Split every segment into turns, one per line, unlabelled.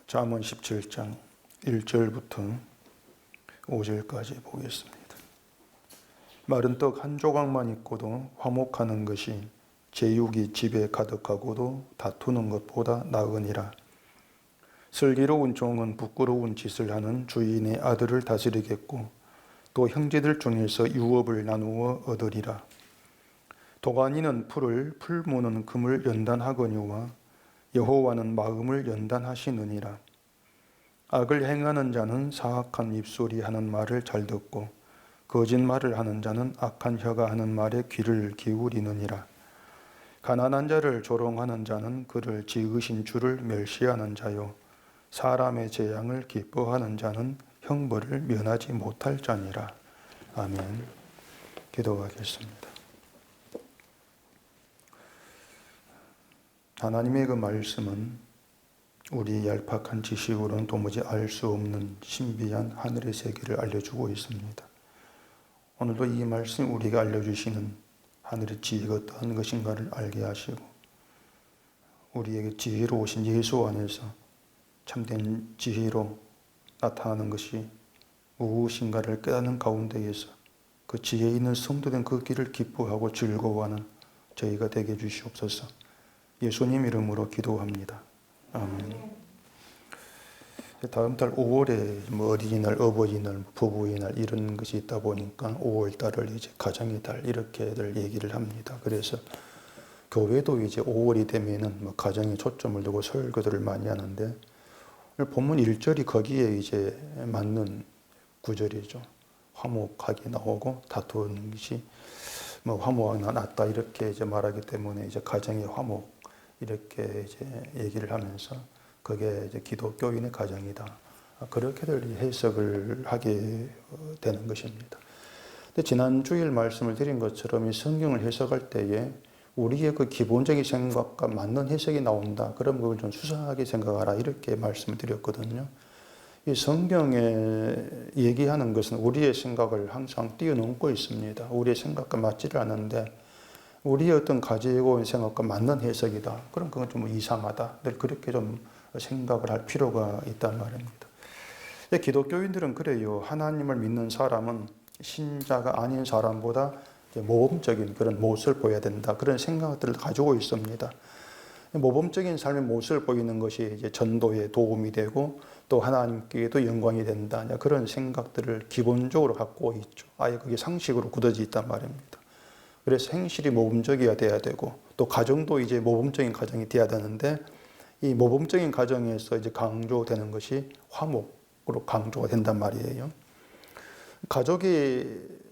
잠언 17장 1절부터 5절까지 보겠습니다. 마른 떡 한 조각만 있고도 화목하는 것이 제육이 집에 가득하고도 다투는 것보다 나으니라. 슬기로운 종은 부끄러운 짓을 하는 주인의 아들을 다스리겠고 또 형제들 중에서 유업을 나누어 얻으리라. 도가니는 풀을, 풀무는 금을 연단하거니와 여호와는 마음을 연단하시느니라. 악을 행하는 자는 사악한 입술이 하는 말을 잘 듣고 거짓말을 하는 자는 악한 혀가 하는 말에 귀를 기울이느니라. 가난한 자를 조롱하는 자는 그를 지으신 주를 멸시하는 자요 사람의 재앙을 기뻐하는 자는 형벌을 면하지 못할 자니라. 아멘. 기도하겠습니다. 하나님의 그 말씀은 우리 얄팍한 지식으로는 도무지 알 수 없는 신비한 하늘의 세계를 알려주고 있습니다. 오늘도 이 말씀 우리가 알려주시는 하늘의 지혜가 어떠한 것인가를 알게 하시고 우리에게 지혜로우신 예수 안에서 참된 지혜로 나타나는 것이 무엇인가를 깨닫는 가운데에서 그 지혜 있는 성도된 그 길을 기뻐하고 즐거워하는 저희가 되게 해주시옵소서. 예수님 이름으로 기도합니다. 아멘. 다음 달 5월에 어린이날, 어버이날, 부부의 날 이런 것이 있다 보니까 5월 달을 이제 가정의 달 이렇게들 얘기를 합니다. 그래서 교회도 이제 5월이 되면은 가정에 초점을 두고 설교들을 많이 하는데 오늘 본문 1절이 거기에 이제 맞는 구절이죠. 화목하게 나오고 다투는 것이 화목하게 낫다 이렇게 이제 말하기 때문에 이제 가정의 화목 이렇게 이제 얘기를 하면서 그게 이제 기독교인의 가정이다. 그렇게들 해석을 하게 되는 것입니다. 근데 지난 주일 말씀을 드린 것처럼 이 성경을 해석할 때에 우리의 그 기본적인 생각과 맞는 해석이 나온다. 그럼 그걸 좀 수상하게 생각하라. 이렇게 말씀을 드렸거든요. 이 성경에 얘기하는 것은 우리의 생각을 항상 뛰어넘고 있습니다. 우리의 생각과 맞지를 않는데 우리의 어떤 가지고 있는 생각과 맞는 해석이다. 그럼 그건 좀 이상하다. 늘 그렇게 좀 생각을 할 필요가 있단 말입니다. 기독교인들은 그래요. 하나님을 믿는 사람은 신자가 아닌 사람보다 모범적인 그런 모습을 보여야 된다. 그런 생각들을 가지고 있습니다. 모범적인 삶의 모습을 보이는 것이 이제 전도에 도움이 되고 또 하나님께도 영광이 된다. 그런 생각들을 기본적으로 갖고 있죠. 아예 그게 상식으로 굳어져 있단 말입니다. 그래서 행실이 모범적이어야 돼야 되고 또 가정도 이제 모범적인 가정이 돼야 되는데 이 모범적인 가정에서 이제 강조되는 것이 화목으로 강조가 된단 말이에요. 가족이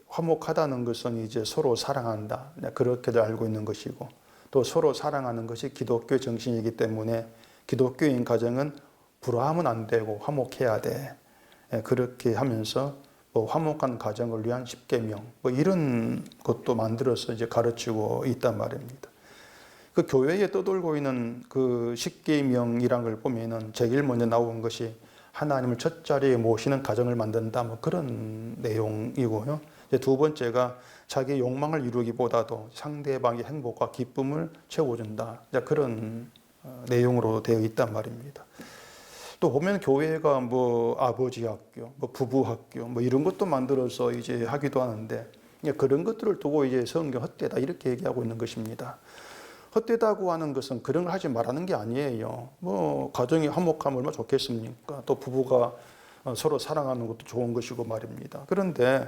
화목하다는 것은 이제 서로 사랑한다. 그렇게도 알고 있는 것이고 또 서로 사랑하는 것이 기독교 정신이기 때문에 기독교인 가정은 불화하면 안 되고 화목해야 돼. 그렇게 하면서 화목한 가정을 위한 10계명 이런 것도 만들어서 이제 가르치고 있단 말입니다. 그 교회에 떠돌고 있는 그 10계명이란 걸 보면은 제일 먼저 나온 것이 하나님을 첫 자리에 모시는 가정을 만든다. 그런 내용이고요. 이제 두 번째가 자기 욕망을 이루기보다도 상대방의 행복과 기쁨을 채워준다. 그런 내용으로 되어 있단 말입니다. 또 보면 교회가 아버지 학교, 부부 학교, 이런 것도 만들어서 이제 하기도 하는데 그런 것들을 두고 이제 성경 헛되다 이렇게 얘기하고 있는 것입니다. 헛되다고 하는 것은 그런 걸 하지 말라는 게 아니에요. 가정이 화목하면 얼마나 좋겠습니까? 또 부부가 서로 사랑하는 것도 좋은 것이고 말입니다. 그런데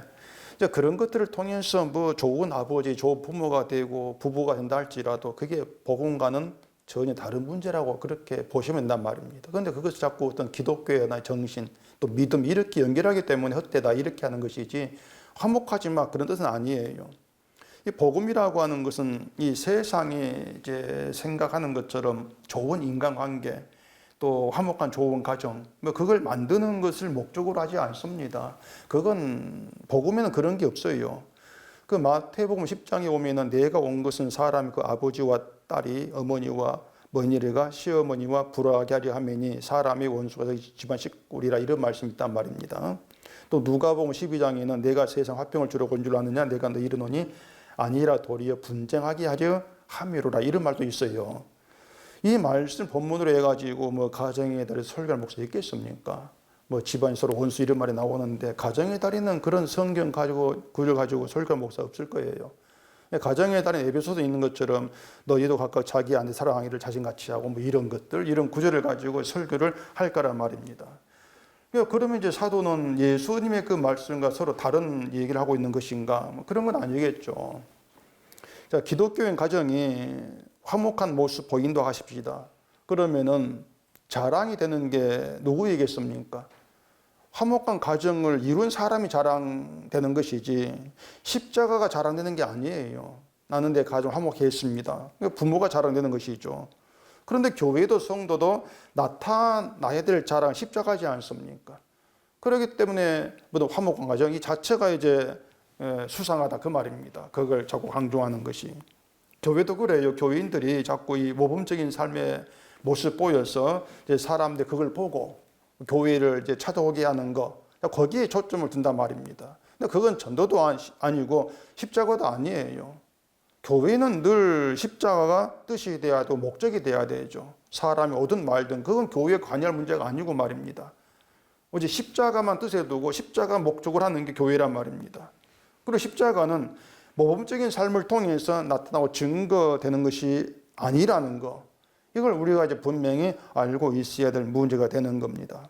이제 그런 것들을 통해서 좋은 아버지, 좋은 부모가 되고 부부가 된다 할지라도 그게 복음과는 전혀 다른 문제라고 그렇게 보시면 된단 말입니다. 그런데 그것을 자꾸 어떤 기독교나 정신, 또 믿음 이렇게 연결하기 때문에 헛되다 이렇게 하는 것이지 화목하지 마 그런 뜻은 아니에요. 이 복음이라고 하는 것은 이 세상이 이제 생각하는 것처럼 좋은 인간관계, 또 화목한 좋은 가정, 그걸 만드는 것을 목적으로 하지 않습니다. 그건 복음에는 그런 게 없어요. 그 마태복음 10장에 보면은 내가 온 것은 사람이 그 아버지와 딸이 어머니와 며느리가 시어머니와 불화하게 하려 하매니 사람의 원수가 집안 식구리라 이런 말씀이 있단 말입니다. 또 누가복음 12장에는 내가 세상 화평을 주러 온 줄 아느냐 내가 너 이르노니 아니라 도리어 분쟁하게 하려 함이로라 이런 말도 있어요. 이 말씀 본문으로 해가지고 뭐 가정의 달에 설교할 목사 있겠습니까? 뭐 집안이 서로 원수 이런 말이 나오는데 가정의 달에는 그런 성경 가지고 구절 가지고 설교할 목사 없을 거예요. 가정의 달에 에베소서에 있는 것처럼 너희도 각각 자기 아내 사랑하기를 자신같이 하고 뭐 이런 것들 이런 구절을 가지고 설교를 할 거란 말입니다. 그러면 이제 사도는 예수님의 그 말씀과 서로 다른 얘기를 하고 있는 것인가? 뭐 그런 건 아니겠죠. 자, 기독교인 가정이 화목한 모습 보인다 하십시다. 그러면은 자랑이 되는 게 누구이겠습니까? 화목한 가정을 이룬 사람이 자랑되는 것이지 십자가가 자랑되는 게 아니에요. 나는 내 가정 화목했습니다. 부모가 자랑되는 것이죠. 그런데 교회도 성도도 나타나야 될 자랑 십자가지 않습니까? 그렇기 때문에 모든 화목한 가정 이 자체가 이제 수상하다 그 말입니다. 그걸 자꾸 강조하는 것이. 교회도 그래요. 교인들이 자꾸 이 모범적인 삶의 모습 보여서 이제 사람들 그걸 보고 교회를 이제 찾아오게 하는 거, 거기에 초점을 둔단 말입니다. 근데 그건 전도도 아니고 십자가도 아니에요. 교회는 늘 십자가가 뜻이 돼야 되고 목적이 돼야 되죠. 사람이 오든 말든 그건 교회에 관여할 문제가 아니고 말입니다. 오직 십자가만 뜻에 두고 십자가 목적을 하는 게 교회란 말입니다. 그리고 십자가는 모범적인 삶을 통해서 나타나고 증거되는 것이 아니라는 거. 이걸 우리가 이제 분명히 알고 있어야 될 문제가 되는 겁니다.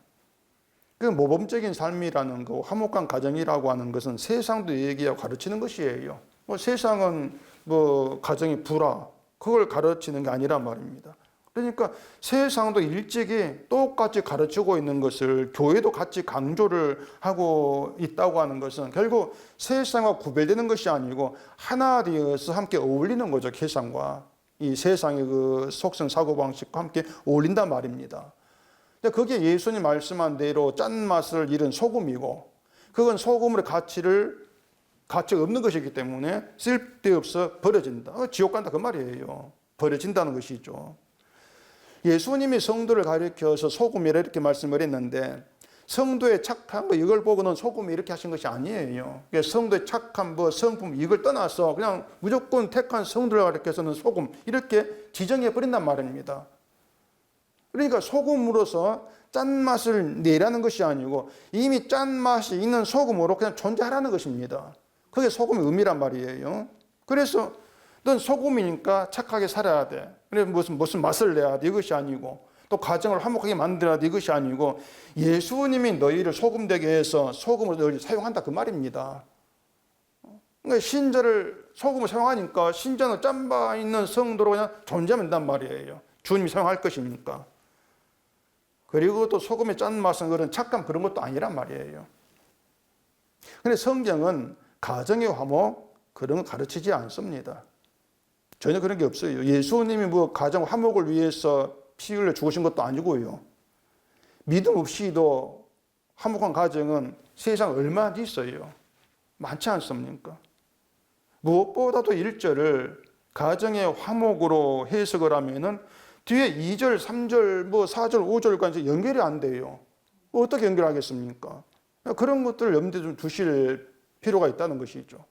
그 모범적인 삶이라는 거, 화목한 가정이라고 하는 것은 세상도 얘기하고 가르치는 것이에요. 뭐 세상은 뭐 가정이 불화, 그걸 가르치는 게 아니란 말입니다. 그러니까 세상도 일찍이 똑같이 가르치고 있는 것을 교회도 같이 강조를 하고 있다고 하는 것은 결국 세상과 구별되는 것이 아니고 하나 되어서 함께 어울리는 거죠. 세상과 이 세상의 그 속성 사고방식과 함께 어울린단 말입니다. 그게 예수님 말씀한 대로 짠맛을 잃은 소금이고 그건 소금의 가치가 없는 것이기 때문에 쓸데없어 버려진다. 지옥 간다 그 말이에요. 버려진다는 것이죠. 예수님이 성도를 가리켜서 소금이라 이렇게 말씀을 했는데 성도의 착한 거 이걸 보고는 소금이 이렇게 하신 것이 아니에요. 성도의 착한 뭐 성품 이걸 떠나서 그냥 무조건 택한 성도를 가리켜서는 소금 이렇게 지정해 버린단 말입니다. 그러니까 소금으로서 짠맛을 내라는 것이 아니고 이미 짠맛이 있는 소금으로 그냥 존재하라는 것입니다. 그게 소금의 의미란 말이에요. 그래서 넌 소금이니까 착하게 살아야 돼. 그래 무슨 맛을 내야 돼 이것이 아니고 또 가정을 화목하게 만들어야 돼 이것이 아니고 예수님이 너희를 소금 되게 해서 소금을 너희 사용한다 그 말입니다. 그러니까 신자를 소금을 사용하니까 신자는 짠바 있는 성도로 그냥 존재하면 된단 말이에요. 주님이 사용할 것이니까. 그리고 또 소금의 짠맛은 그런 착감 그런 것도 아니란 말이에요. 그런데 성경은 가정의 화목 그런 거 가르치지 않습니다. 전혀 그런 게 없어요. 예수님이 뭐 가정 화목을 위해서 피 흘려 죽으신 것도 아니고요. 믿음 없이도 화목한 가정은 세상 얼마나 있어요. 많지 않습니까? 무엇보다도 1절을 가정의 화목으로 해석을 하면은 뒤에 2절, 3절, 뭐 4절, 5절까지 연결이 안 돼요. 어떻게 연결하겠습니까? 그런 것들을 염두에 좀 두실 필요가 있다는 것이죠.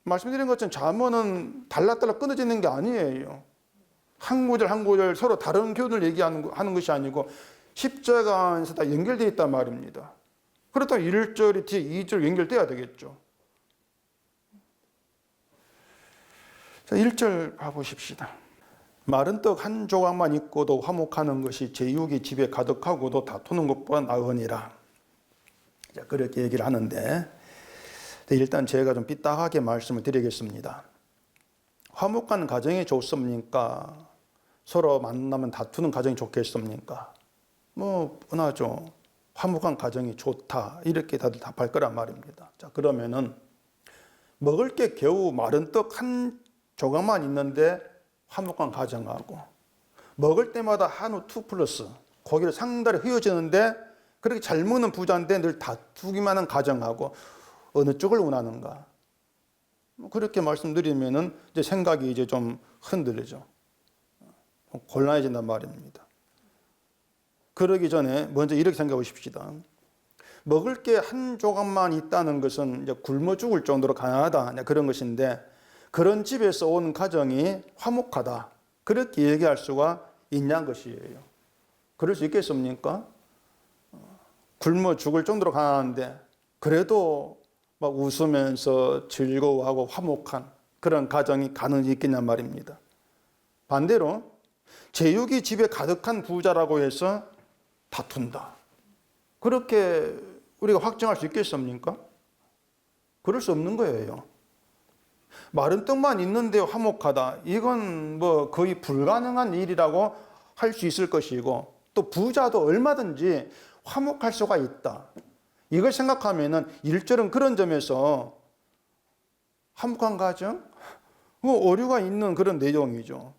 말씀드린 것처럼 잠언은 달라달라 끊어지는 게 아니에요. 한 구절 한 구절 서로 다른 교훈을 얘기하는 것이 아니고 십자가 안에서 다 연결되어 있단 말입니다. 그렇다면 1절이 뒤에 2절 연결돼야 되겠죠. 자, 1절 봐보십시다. 마른 떡 한 조각만 있고도 화목하는 것이 제육이 집에 가득하고도 다투는 것보다 나으니라. 자, 그렇게 얘기를 하는데 일단 제가 좀 삐딱하게 말씀을 드리겠습니다. 화목한 가정이 좋습니까? 서로 만나면 다투는 가정이 좋겠습니까? 뭐 뻔하죠. 화목한 가정이 좋다 이렇게 다들 답할 거란 말입니다. 자, 그러면은 먹을 게 겨우 마른 떡 한 조각만 있는데 화목한 가정하고 먹을 때마다 한우 2플러스 고기를 상당히 휘어지는데 그렇게 잘 먹는 부자인데 늘 다투기만 하는 가정하고 어느 쪽을 원하는가? 그렇게 말씀드리면은 이제 생각이 이제 좀 흔들리죠. 곤란해진단 말입니다. 그러기 전에 먼저 이렇게 생각해 보십시다. 먹을 게 한 조각만 있다는 것은 이제 굶어 죽을 정도로 가난하다 그런 것인데 그런 집에서 온 가정이 화목하다. 그렇게 얘기할 수가 있냐는 것이에요. 그럴 수 있겠습니까? 굶어 죽을 정도로 가난한데 그래도 막 웃으면서 즐거워하고 화목한 그런 가정이 가능히 있겠냐 말입니다. 반대로 제육이 집에 가득한 부자라고 해서 다툰다. 그렇게 우리가 확정할 수 있겠습니까? 그럴 수 없는 거예요. 마른 떡만 있는데 화목하다. 이건 뭐 거의 불가능한 일이라고 할 수 있을 것이고, 또 부자도 얼마든지 화목할 수가 있다. 이걸 생각하면은 1절은 그런 점에서 화목한 가정? 오류가 있는 그런 내용이죠.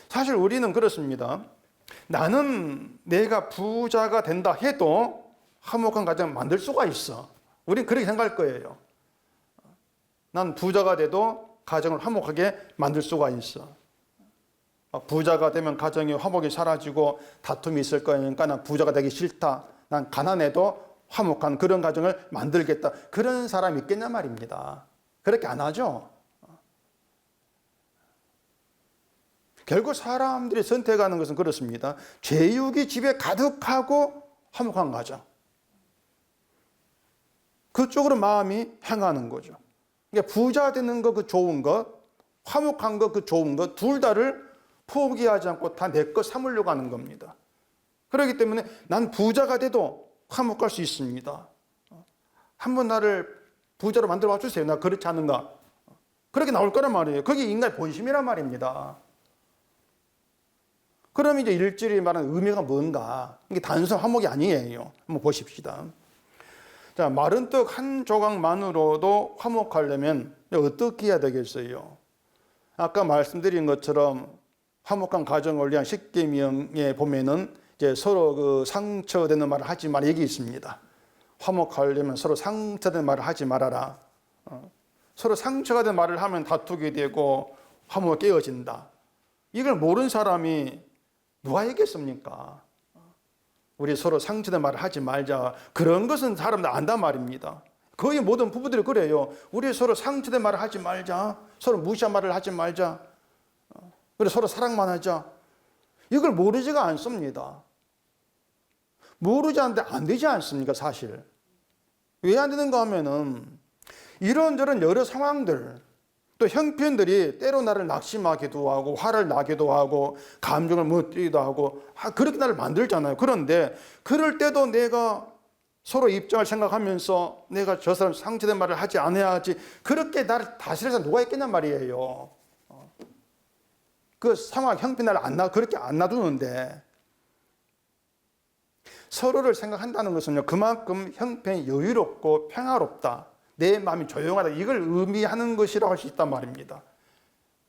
사실 우리는 그렇습니다. 나는 내가 부자가 된다 해도 화목한 가정을 만들 수가 있어. 우린 그렇게 생각할 거예요. 난 부자가 돼도 가정을 화목하게 만들 수가 있어. 부자가 되면 가정의 화목이 사라지고 다툼이 있을 거니까 난 부자가 되기 싫다. 난 가난해도 화목한 그런 가정을 만들겠다. 그런 사람이 있겠냐 말입니다. 그렇게 안 하죠. 결국 사람들이 선택하는 것은 그렇습니다. 제육이 집에 가득하고 화목한 가정. 그쪽으로 마음이 향하는 거죠. 그러니까 부자 되는 거 그 좋은 것, 화목한 거 그 좋은 것, 둘 다를 포기하지 않고 다 내 것 삼으려고 하는 겁니다. 그렇기 때문에 난 부자가 돼도 화목할 수 있습니다. 한번 나를 부자로 만들어 봐 주세요. 나 그렇지 않은가? 그렇게 나올 거란 말이에요. 그게 인간의 본심이란 말입니다. 그럼 이제 1절이 말하는 의미가 뭔가? 이게 단순 화목이 아니에요. 한번 보십시다. 자, 마른 떡 한 조각만으로도 화목하려면 어떻게 해야 되겠어요? 아까 말씀드린 것처럼 화목한 가정을 위한 십계명에 보면은 이제 서로 그 상처되는 말을 하지 말 얘기 있습니다. 화목하려면 서로 상처되는 말을 하지 말아라. 서로 상처가 된 말을 하면 다투게 되고 화목이 깨어진다. 이걸 모르는 사람이 누가 얘기했습니까? 우리 서로 상처된 말을 하지 말자. 그런 것은 사람들 안단 말입니다. 거의 모든 부부들이 그래요. 우리 서로 상처된 말을 하지 말자. 서로 무시한 말을 하지 말자. 그래 서로 사랑만 하자. 이걸 모르지가 않습니다. 모르지 않는데 안 되지 않습니까, 사실? 왜 안 되는가 하면은 이런저런 여러 상황들, 또 형편들이 때로 나를 낙심하기도 하고 화를 나기도 하고 감정을 무너뜨리기도 하고 그렇게 나를 만들잖아요. 그런데 그럴 때도 내가 서로 입장을 생각하면서 내가 저 사람 상처된 말을 하지 않아야지, 그렇게 나를 다스릴 사람 누가 있겠냔 말이에요. 그 상황 형편 나를 그렇게 안 놔두는데, 서로를 생각한다는 것은요, 그만큼 형편이 여유롭고 평화롭다, 내 마음이 조용하다, 이걸 의미하는 것이라고 할 수 있단 말입니다.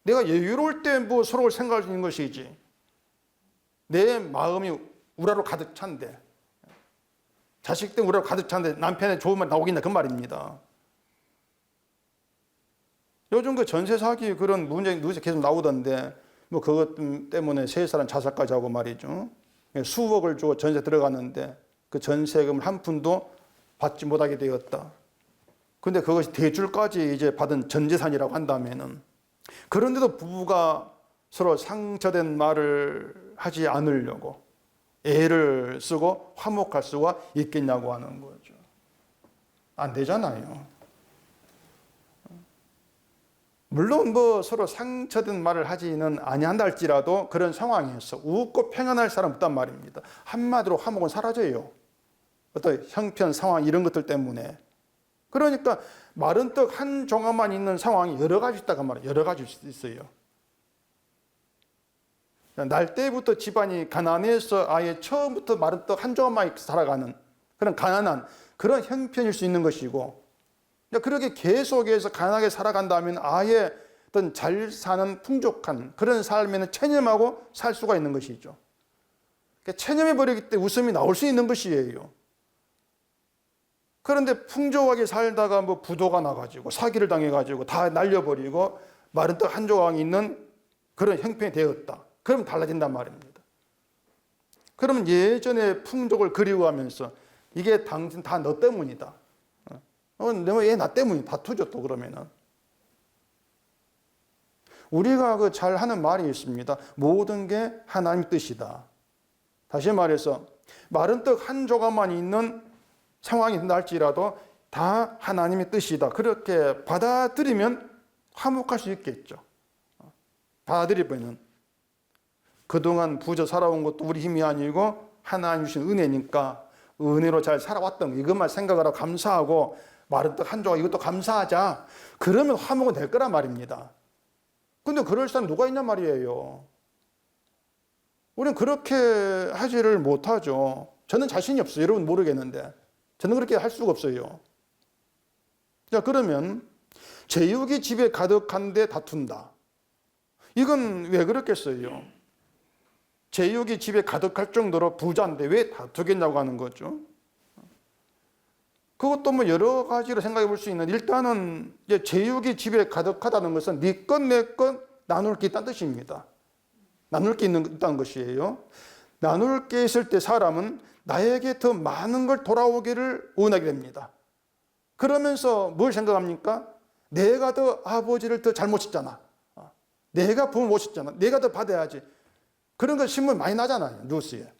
내가 여유로울 때 뭐 서로를 생각할 수 있는 것이지, 내 마음이 우라로 가득 찬데, 자식 때문에 우라로 가득 찬데 남편의 좋은 말 나오겠냐, 그 말입니다. 요즘 그 전세 사기 그런 문제 뉴스 계속 나오던데, 뭐 그것 때문에 세 사람 자살까지 하고 말이죠. 수억을 주고 전세 들어갔는데 그 전세금 한 푼도 받지 못하게 되었다. 근데 그것이 대출까지 이제 받은 전 재산이라고 한다면은, 그런데도 부부가 서로 상처된 말을 하지 않으려고 애를 쓰고 화목할 수가 있겠냐고 하는 거죠. 안 되잖아요. 물론 뭐 서로 상처된 말을 하지는 아니한다 할지라도 그런 상황에서 웃고 평안할 사람 없단 말입니다. 한마디로 화목은 사라져요. 어떤 형편, 상황 이런 것들 때문에. 그러니까 마른 떡 한 조각만 있는 상황이 여러 가지 있다고 말이에요. 여러 가지 있어요. 날 때부터 집안이 가난해서 아예 처음부터 마른 떡 한 조각만 살아가는 그런 가난한 그런 형편일 수 있는 것이고, 그렇게 계속해서 가난하게 살아간다면 아예 어떤 잘 사는 풍족한 그런 삶에는 체념하고 살 수가 있는 것이죠. 체념해버리기 때문에 웃음이 나올 수 있는 것이에요. 그런데 풍족하게 살다가 뭐 부도가 나가지고 사기를 당해가지고 다 날려버리고 마른 떡 한 조각이 있는 그런 형편이 되었다. 그러면 달라진단 말입니다. 그러면 예전에 풍족을 그리워하면서 이게 당신 다 너 때문이다. 얘 나 때문이 다투죠 또 그러면은. 우리가 그 잘 하는 말이 있습니다. 모든 게 하나님 뜻이다. 다시 말해서 마른 떡 한 조각만 있는 상황이 날지라도 다 하나님의 뜻이다. 그렇게 받아들이면 화목할 수 있겠죠. 받아들이면 그동안 부져 살아온 것도 우리 힘이 아니고 하나님 주신 은혜니까 은혜로 잘 살아왔던 이것만 생각을 하고 감사하고 마른 떡 한 조각 이것도 감사하자. 그러면 화목은 될 거란 말입니다. 근데 그럴 사람 누가 있냔 말이에요. 우리는 그렇게 하지를 못하죠. 저는 자신이 없어요. 여러분 모르겠는데 저는 그렇게 할 수가 없어요. 자, 그러면 제육이 집에 가득한데 다툰다. 이건 왜 그렇겠어요? 제육이 집에 가득할 정도로 부자인데 왜 다투겠냐고 하는 거죠. 그것도 뭐 여러 가지로 생각해 볼 수 있는, 일단은 이제 제육이 집에 가득하다는 것은 네 것 내 것 나눌 게 있다는 뜻입니다. 나눌 게 있다는 것이에요. 나눌 게 있을 때 사람은 나에게 더 많은 걸 돌아오기를 원하게 됩니다. 그러면서 뭘 생각합니까? 내가 더 아버지를 더 잘 모셨잖아. 내가 부모 모셨잖아. 내가 더 받아야지. 그런 거 신문 많이 나잖아요. 뉴스에.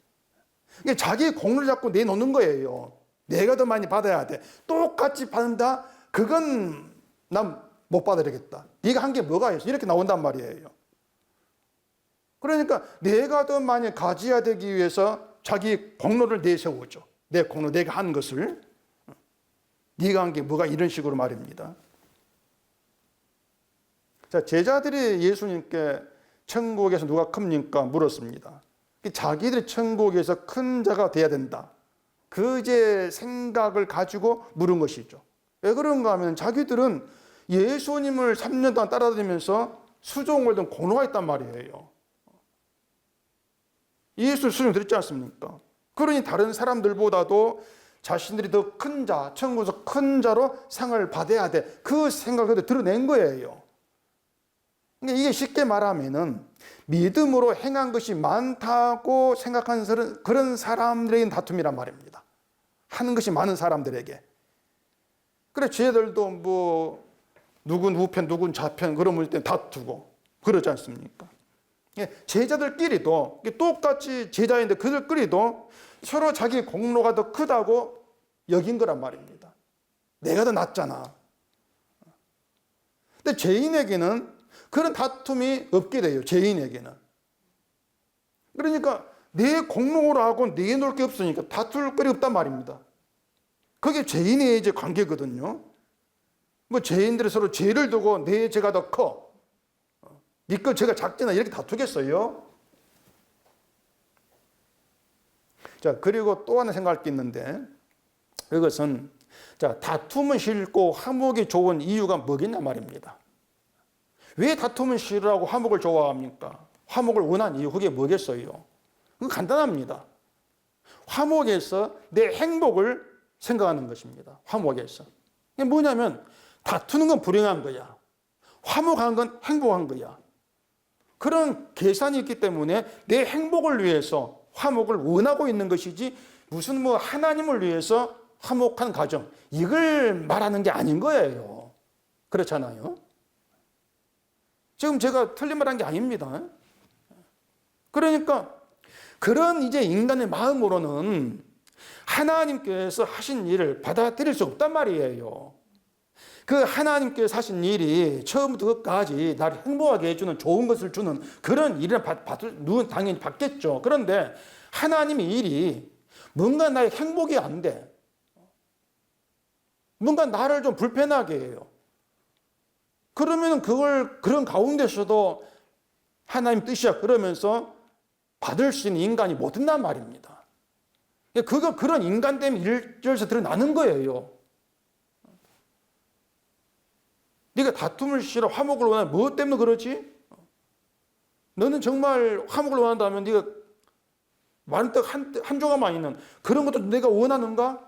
자기 공을 잡고 내놓는 거예요. 내가 더 많이 받아야 돼. 똑같이 받는다? 그건 난 못 받아야겠다. 네가 한 게 뭐가 있어? 이렇게 나온단 말이에요. 그러니까 내가 더 많이 가져야 되기 위해서 자기 공로를 내세우죠. 내 공로, 내가 한 것을. 네가 한 게 뭐가 이런 식으로 말입니다. 자, 제자들이 예수님께 천국에서 누가 큽니까? 물었습니다. 자기들이 천국에서 큰 자가 돼야 된다. 그 이제 생각을 가지고 물은 것이죠. 왜 그런가 하면 자기들은 예수님을 3년 동안 따라다니면서 수종을 든 고노가 있단 말이에요. 예수 수종 들었지 않습니까? 그러니 다른 사람들보다도 자신들이 더 큰 자, 천국에서 큰 자로 상을 받아야 돼. 그 생각을 드러낸 거예요. 이게 쉽게 말하면은 믿음으로 행한 것이 많다고 생각하는 그런 사람들에게는 다툼이란 말입니다. 하는 것이 많은 사람들에게. 그래, 쟤들도 뭐 누군 우편, 누군 좌편 그러면 때 다투고 그러지 않습니까? 제자들끼리도 똑같이 제자인데 그들끼리도 서로 자기 공로가 더 크다고 여긴 거란 말입니다. 내가 더 낫잖아. 근데 죄인에게는 그런 다툼이 없게 돼요. 죄인에게는. 그러니까 내 공로라고 내놓을 게 없으니까 다툴 거리 없단 말입니다. 그게 죄인의 이제 관계거든요. 뭐 죄인들이 서로 죄를 두고 내 죄가 더 커. 네 거 죄가 작잖아. 이렇게 다투겠어요? 자, 그리고 또 하나 생각할 게 있는데, 이것은, 자, 다툼은 싫고 화목이 좋은 이유가 뭐겠냐 말입니다. 왜 다툼은 싫어하고 화목을 좋아합니까? 화목을 원한 이유, 그게 뭐겠어요? 그건 간단합니다. 화목에서 내 행복을 생각하는 것입니다. 화목에서. 이게 뭐냐면, 다투는 건 불행한 거야. 화목한 건 행복한 거야. 그런 계산이 있기 때문에 내 행복을 위해서 화목을 원하고 있는 것이지 무슨 뭐 하나님을 위해서 화목한 가정, 이걸 말하는 게 아닌 거예요. 그렇잖아요. 지금 제가 틀린 말 한 게 아닙니다. 그러니까 그런 이제 인간의 마음으로는 하나님께서 하신 일을 받아들일 수 없단 말이에요. 그 하나님께서 하신 일이 처음부터 끝까지 나를 행복하게 해주는 좋은 것을 주는 그런 일을 누군 당연히 받겠죠. 그런데 하나님의 일이 뭔가 나의 행복이 안 돼. 뭔가 나를 좀 불편하게 해요. 그러면 그걸 그런 가운데서도 하나님 뜻이야 그러면서 받을 수 있는 인간이 못 된단 말입니다. 그런 인간 때문에 일절에서 드러나는 거예요. 네가 다툼을 싫어 화목을 원하는 무엇 때문에 그러지? 너는 정말 화목을 원한다면 네가 마른 떡 한 조각만 있는 그런 것도 내가 원하는가?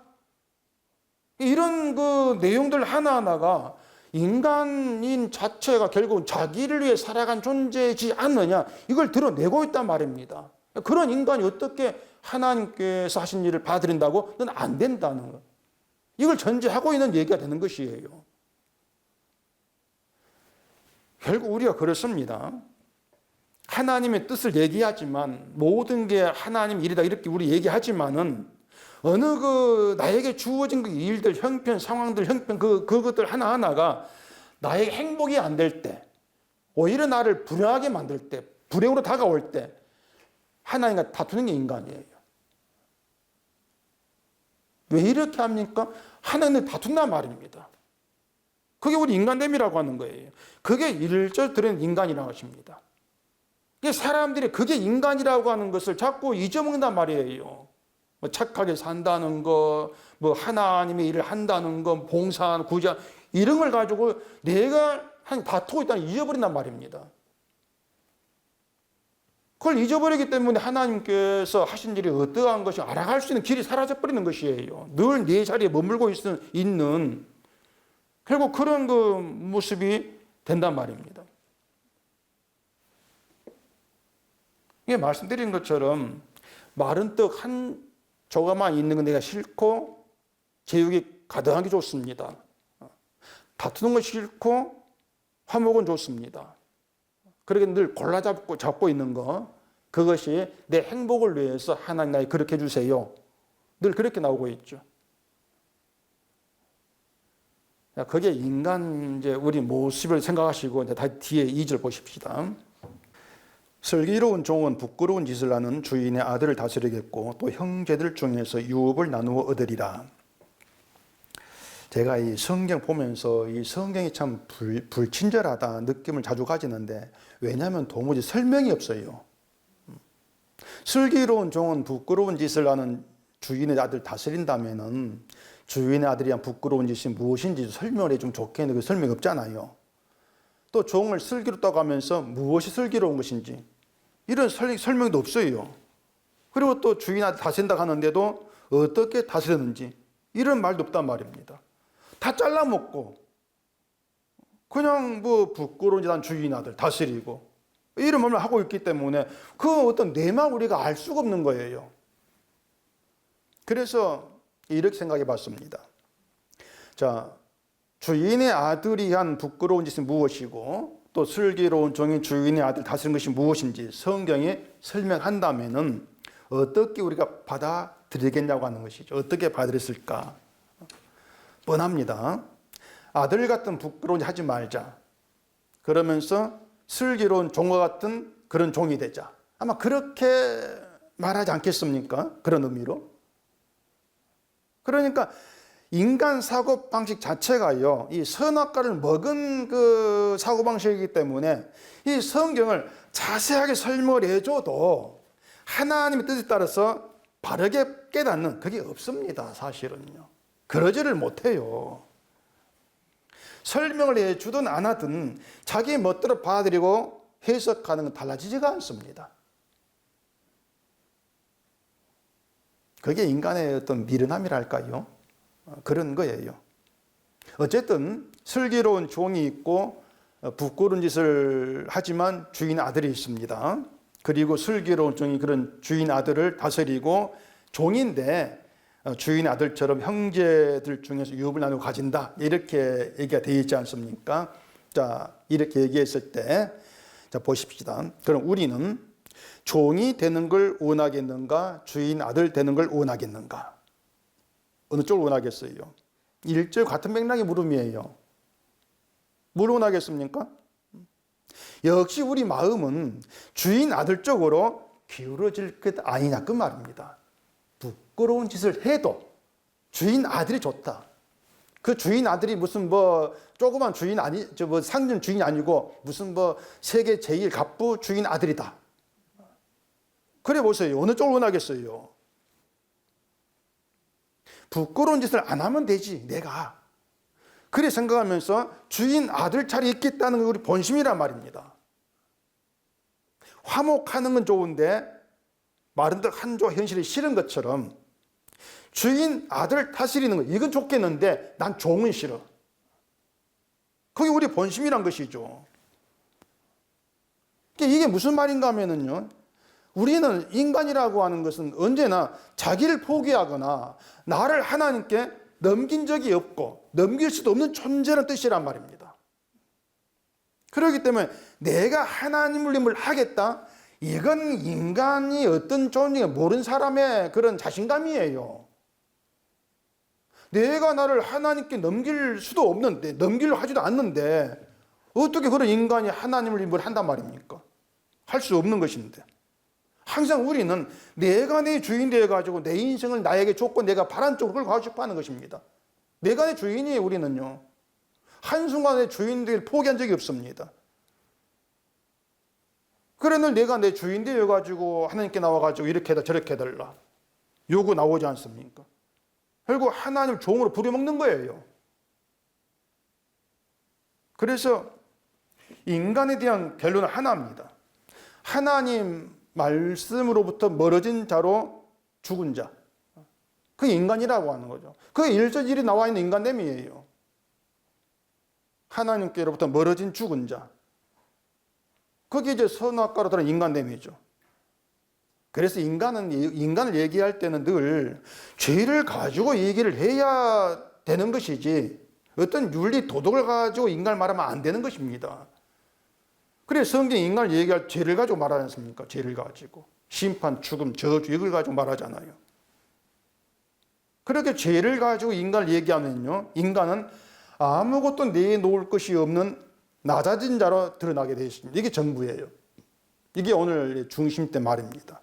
이런 그 내용들 하나하나가 인간인 자체가 결국은 자기를 위해 살아간 존재이지 않느냐, 이걸 드러내고 있단 말입니다. 그런 인간이 어떻게 하나님께서 하신 일을 받아들인다고? 넌 안 된다는 거. 이걸 전제하고 있는 얘기가 되는 것이에요. 결국 우리가 그렇습니다. 하나님의 뜻을 얘기하지만 모든 게 하나님 일이다 이렇게 우리 얘기하지만은 어느 나에게 주어진 그 일들, 형편, 상황들, 형편 그것들 하나하나가 나에게 행복이 안 될 때, 오히려 나를 불행하게 만들 때, 불행으로 다가올 때 하나님과 다투는 게 인간이에요. 왜 이렇게 합니까? 하나님을 다툰단 말입니다. 그게 우리 인간됨이라고 하는 거예요. 그게 일절 드러낸 인간이라고 하십니다. 사람들이 그게 인간이라고 하는 것을 자꾸 잊어먹는단 말이에요. 뭐 착하게 산다는 거, 뭐 하나님의 일을 한다는 거, 봉사하는 구제 이런 걸 가지고 내가 다투고 있다는 잊어버린단 말입니다. 그걸 잊어버리기 때문에 하나님께서 하신 일이 어떠한 것이 알아갈 수 있는 길이 사라져버리는 것이에요. 늘 내 자리에 머물고 있는 결국 그런 그 모습이 된단 말입니다. 이게 말씀드린 것처럼 마른 떡 한 조각만 있는 건 내가 싫고 제육이 가득한 게 좋습니다. 다투는 거 싫고 화목은 좋습니다. 그렇게 늘 골라 잡고 있는 거 그것이 내 행복을 위해서 하나님 나에게 그렇게 해주세요. 늘 그렇게 나오고 있죠. 그게 인간 이제 우리 모습을 생각하시고 이제 다시 뒤에 2절 보십시다. 슬기로운 종은 부끄러운 짓을 하는 주인의 아들을 다스리겠고 또 형제들 중에서 유업을 나누어 얻으리라. 제가 이 성경 보면서 이 성경이 참 불친절하다 느낌을 자주 가지는데 왜냐하면 도무지 설명이 없어요. 슬기로운 종은 부끄러운 짓을 하는 주인의 아들 다스린다면은 주인의 아들이 한 부끄러운 짓이 무엇인지 설명을 해주면 좋겠는데 그 설명이 없잖아요. 또 종을 슬기롭다고 하면서 무엇이 슬기로운 것인지 이런 설명도 없어요. 그리고 또 주인 아들 다스린다고 하는데도 어떻게 다스렸는지 이런 말도 없단 말입니다. 다 잘라먹고 그냥 뭐 부끄러운 짓 한 주인 아들 다스리고 이런 말을 하고 있기 때문에 그 어떤 내막 우리가 알 수가 없는 거예요. 그래서 이렇게 생각해 봤습니다. 자, 주인의 아들이 한 부끄러운 짓은 무엇이고 또 슬기로운 종이 주인의 아들 다스리는 것이 무엇인지 성경이 설명한다면은 어떻게 우리가 받아들이겠냐고 하는 것이죠. 어떻게 받아들였을까? 뻔합니다. 아들 같은 부끄러운 짓 하지 말자. 그러면서 슬기로운 종과 같은 그런 종이 되자. 아마 그렇게 말하지 않겠습니까? 그런 의미로. 그러니까 인간 사고방식 자체가요, 이 선악과를 먹은 그 사고방식이기 때문에 이 성경을 자세하게 설명을 해줘도 하나님의 뜻에 따라서 바르게 깨닫는 그게 없습니다, 사실은요. 그러지를 못해요. 설명을 해주든 안 하든 자기 멋대로 받아들이고 해석하는 건 달라지지가 않습니다. 그게 인간의 어떤 미련함이랄까요? 그런 거예요. 어쨌든 슬기로운 종이 있고 부끄러운 짓을 하지만 주인 아들이 있습니다. 그리고 슬기로운 종이 그런 주인 아들을 다스리고 종인데 주인 아들처럼 형제들 중에서 유업을 나누고 가진다. 이렇게 얘기가 되어 있지 않습니까? 자, 이렇게 얘기했을 때, 자, 보십시다. 그럼 우리는 종이 되는 걸 원하겠는가? 주인 아들 되는 걸 원하겠는가? 어느 쪽을 원하겠어요? 1절 같은 맥락의 물음이에요. 뭘 원하겠습니까? 역시 우리 마음은 주인 아들 쪽으로 기울어질 것 아니냐 그 말입니다. 부끄러운 짓을 해도 주인 아들이 좋다. 그 주인 아들이 무슨 뭐 조그만 주인 뭐 상전 주인이 아니고 무슨 뭐 세계 제일 갑부 주인 아들이다. 그래 보세요. 어느 쪽을 원하겠어요? 부끄러운 짓을 안 하면 되지, 내가. 그래 생각하면서 주인 아들 자리에 있겠다는 게 우리 본심이란 말입니다. 화목하는 건 좋은데 마른 떡 한 조 현실이 싫은 것처럼 주인 아들 다스리는 거 이건 좋겠는데 난 종은 싫어. 그게 우리 본심이란 것이죠. 이게 무슨 말인가 하면은요, 우리는 인간이라고 하는 것은 언제나 자기를 포기하거나 나를 하나님께 넘긴 적이 없고 넘길 수도 없는 존재라는 뜻이란 말입니다. 그렇기 때문에 내가 하나님을 힘을 하겠다, 이건 인간이 어떤 존재인지 모르는 사람의 그런 자신감이에요. 내가 나를 하나님께 넘길 수도 없는데, 넘기려 하지도 않는데 어떻게 그런 인간이 하나님을 힘을 한단 말입니까? 할 수 없는 것인데. 항상 우리는 내가 내 주인 되어가지고 내 인생을 나에게 줬고 내가 바란 쪽으로 그걸 가고 싶어 하는 것입니다. 내가 내 주인이에요, 우리는요. 한순간에 주인들 포기한 적이 없습니다. 그래 늘 내가 내 주인 되어가지고 하나님께 나와가지고 이렇게 해달라 저렇게 해달라 요구 나오지 않습니까? 결국 하나님 종으로 부려먹는 거예요. 그래서 인간에 대한 결론은 하나입니다. 하나님 말씀으로부터 멀어진 자로 죽은 자. 그게 인간이라고 하는 거죠. 그게 일절일이 나와 있는 인간됨이에요. 하나님께로부터 멀어진 죽은 자. 그게 이제 선악과로 들어간 인간됨이죠. 그래서 인간을 얘기할 때는 늘 죄를 가지고 얘기를 해야 되는 것이지 어떤 윤리, 도덕을 가지고 인간을 말하면 안 되는 것입니다. 그래서 성경이 인간을 얘기할 죄를 가지고 말하지 않습니까? 죄를 가지고. 심판, 죽음, 저주 이걸 가지고 말하잖아요. 그렇게 죄를 가지고 인간을 얘기하면요, 인간은 아무것도 내놓을 것이 없는 낮아진 자로 드러나게 되어 있습니다. 이게 전부예요. 이게 오늘 중심대 말입니다.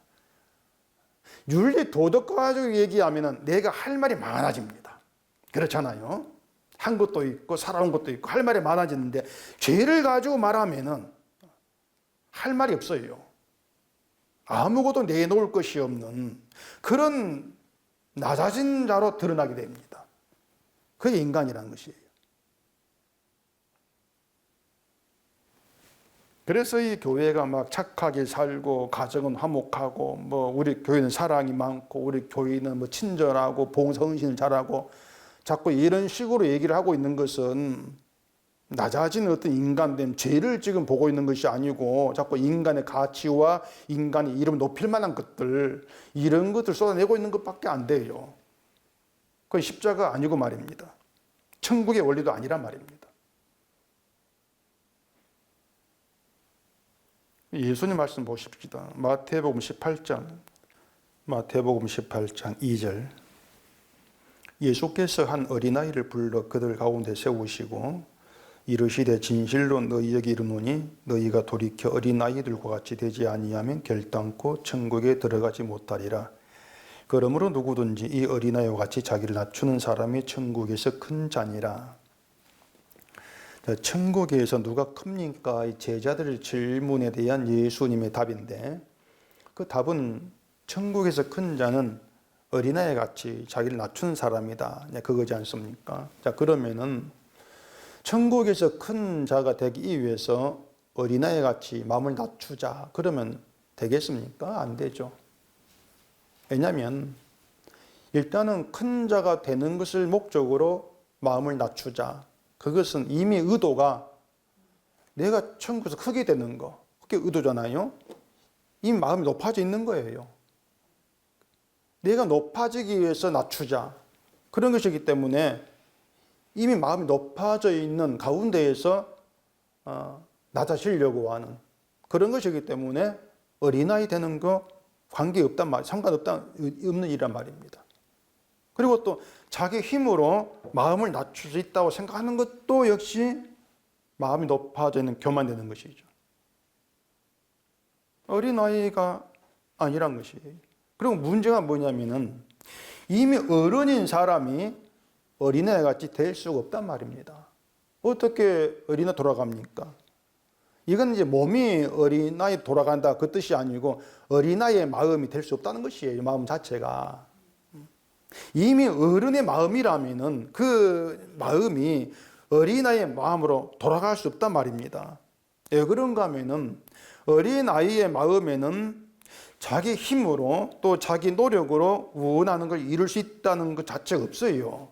윤리, 도덕 가지고 얘기하면 내가 할 말이 많아집니다. 그렇잖아요. 한 것도 있고 살아온 것도 있고 할 말이 많아지는데 죄를 가지고 말하면 할 말이 없어요. 아무것도 내놓을 것이 없는 그런 낮아진 자로 드러나게 됩니다. 그게 인간이라는 것이에요. 그래서 이 교회가 막 착하게 살고 가정은 화목하고 뭐 우리 교회는 사랑이 많고 우리 교회는 뭐 친절하고 봉사헌신을 잘하고 자꾸 이런 식으로 얘기를 하고 있는 것은 낮아진 어떤 인간됨, 죄를 지금 보고 있는 것이 아니고 자꾸 인간의 가치와 인간의 이름을 높일 만한 것들, 이런 것들 쏟아내고 있는 것밖에 안 돼요. 그건 십자가 아니고 말입니다. 천국의 원리도 아니란 말입니다. 예수님 말씀 보십시다. 마태복음 18장 2절. 예수께서 한 어린아이를 불러 그들 가운데 세우시고 이르시되 진실로 너희에게 이르노니 너희가 돌이켜 어린아이들과 같이 되지 아니하면 결단코 천국에 들어가지 못하리라. 그러므로 누구든지 이 어린아이와 같이 자기를 낮추는 사람이 천국에서 큰 자니라. 천국에서 누가 큽니까? 이 제자들의 질문에 대한 예수님의 답인데, 그 답은 천국에서 큰 자는 어린아이 같이 자기를 낮추는 사람이다. 그거지 않습니까? 자, 그러면은 천국에서 큰 자가 되기 위해서 어린아이 같이 마음을 낮추자. 그러면 되겠습니까? 안 되죠. 왜냐하면 일단은 큰 자가 되는 것을 목적으로 마음을 낮추자. 그것은 이미 의도가 내가 천국에서 크게 되는 거, 그게 의도잖아요. 이미 마음이 높아져 있는 거예요. 내가 높아지기 위해서 낮추자. 그런 것이기 때문에 이미 마음이 높아져 있는 가운데에서 낮아지려고 하는 그런 것이기 때문에 어린아이 되는 거 관계없단 말, 상관없는 일이란 말입니다. 그리고 또 자기 힘으로 마음을 낮출 수 있다고 생각하는 것도 역시 마음이 높아져 있는 교만되는 것이죠. 어린아이가 아니란 것이에요. 그리고 문제가 뭐냐면은 이미 어른인 사람이 어린아이 같이 될 수가 없단 말입니다. 어떻게 어린아이 돌아갑니까? 이건 이제 몸이 어린아이 돌아간다 그 뜻이 아니고 어린아이의 마음이 될 수 없다는 것이에요. 마음 자체가. 이미 어른의 마음이라면은 그 마음이 어린아이의 마음으로 돌아갈 수 없단 말입니다. 왜 그런가 하면은 어린아이의 마음에는 자기 힘으로 또 자기 노력으로 원하는 걸 이룰 수 있다는 것 자체가 없어요.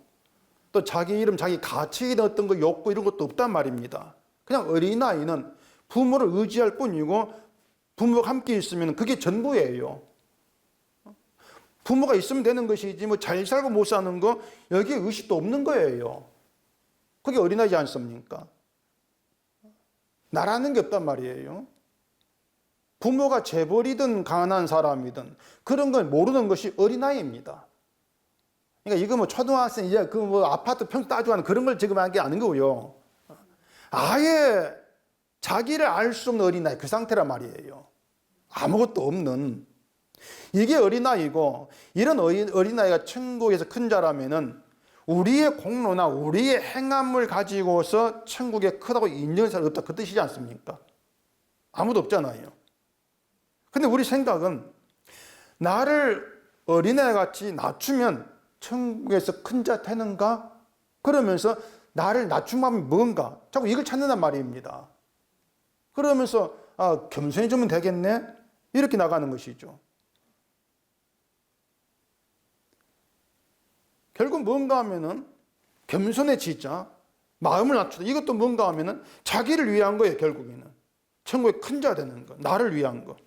또 자기 이름, 자기 가치에 대한 어떤 거 욕구 이런 것도 없단 말입니다. 그냥 어린아이는 부모를 의지할 뿐이고 부모가 함께 있으면 그게 전부예요. 부모가 있으면 되는 것이지 뭐 잘 살고 못 사는 거 여기에 의식도 없는 거예요. 그게 어린아이지 않습니까? 나라는 게 없단 말이에요. 부모가 재벌이든 가난한 사람이든 그런 걸 모르는 것이 어린아이입니다. 그러니까 이거 뭐 초등학생 이제 그 뭐 아파트 평수 따지고 하는 그런 걸 지금 한 게 아닌 거고요. 아예 자기를 알 수 없는 어린아이 그 상태란 말이에요. 아무것도 없는. 이게 어린아이고, 이런 어린아이가 천국에서 큰 자라면은 우리의 공로나 우리의 행함을 가지고서 천국에 크다고 인정할 사람이 없다 그 뜻이지 않습니까? 아무도 없잖아요. 근데 우리 생각은 나를 어린애 같이 낮추면 천국에서 큰 자 되는가? 그러면서 나를 낮춤하면 뭔가? 자꾸 이걸 찾는단 말입니다. 그러면서 겸손해지면 되겠네? 이렇게 나가는 것이죠. 결국 뭔가 하면은 겸손해지자, 마음을 낮추자. 이것도 뭔가 하면은 자기를 위한 거예요, 결국에는. 천국의 큰 자 되는 거, 나를 위한 거.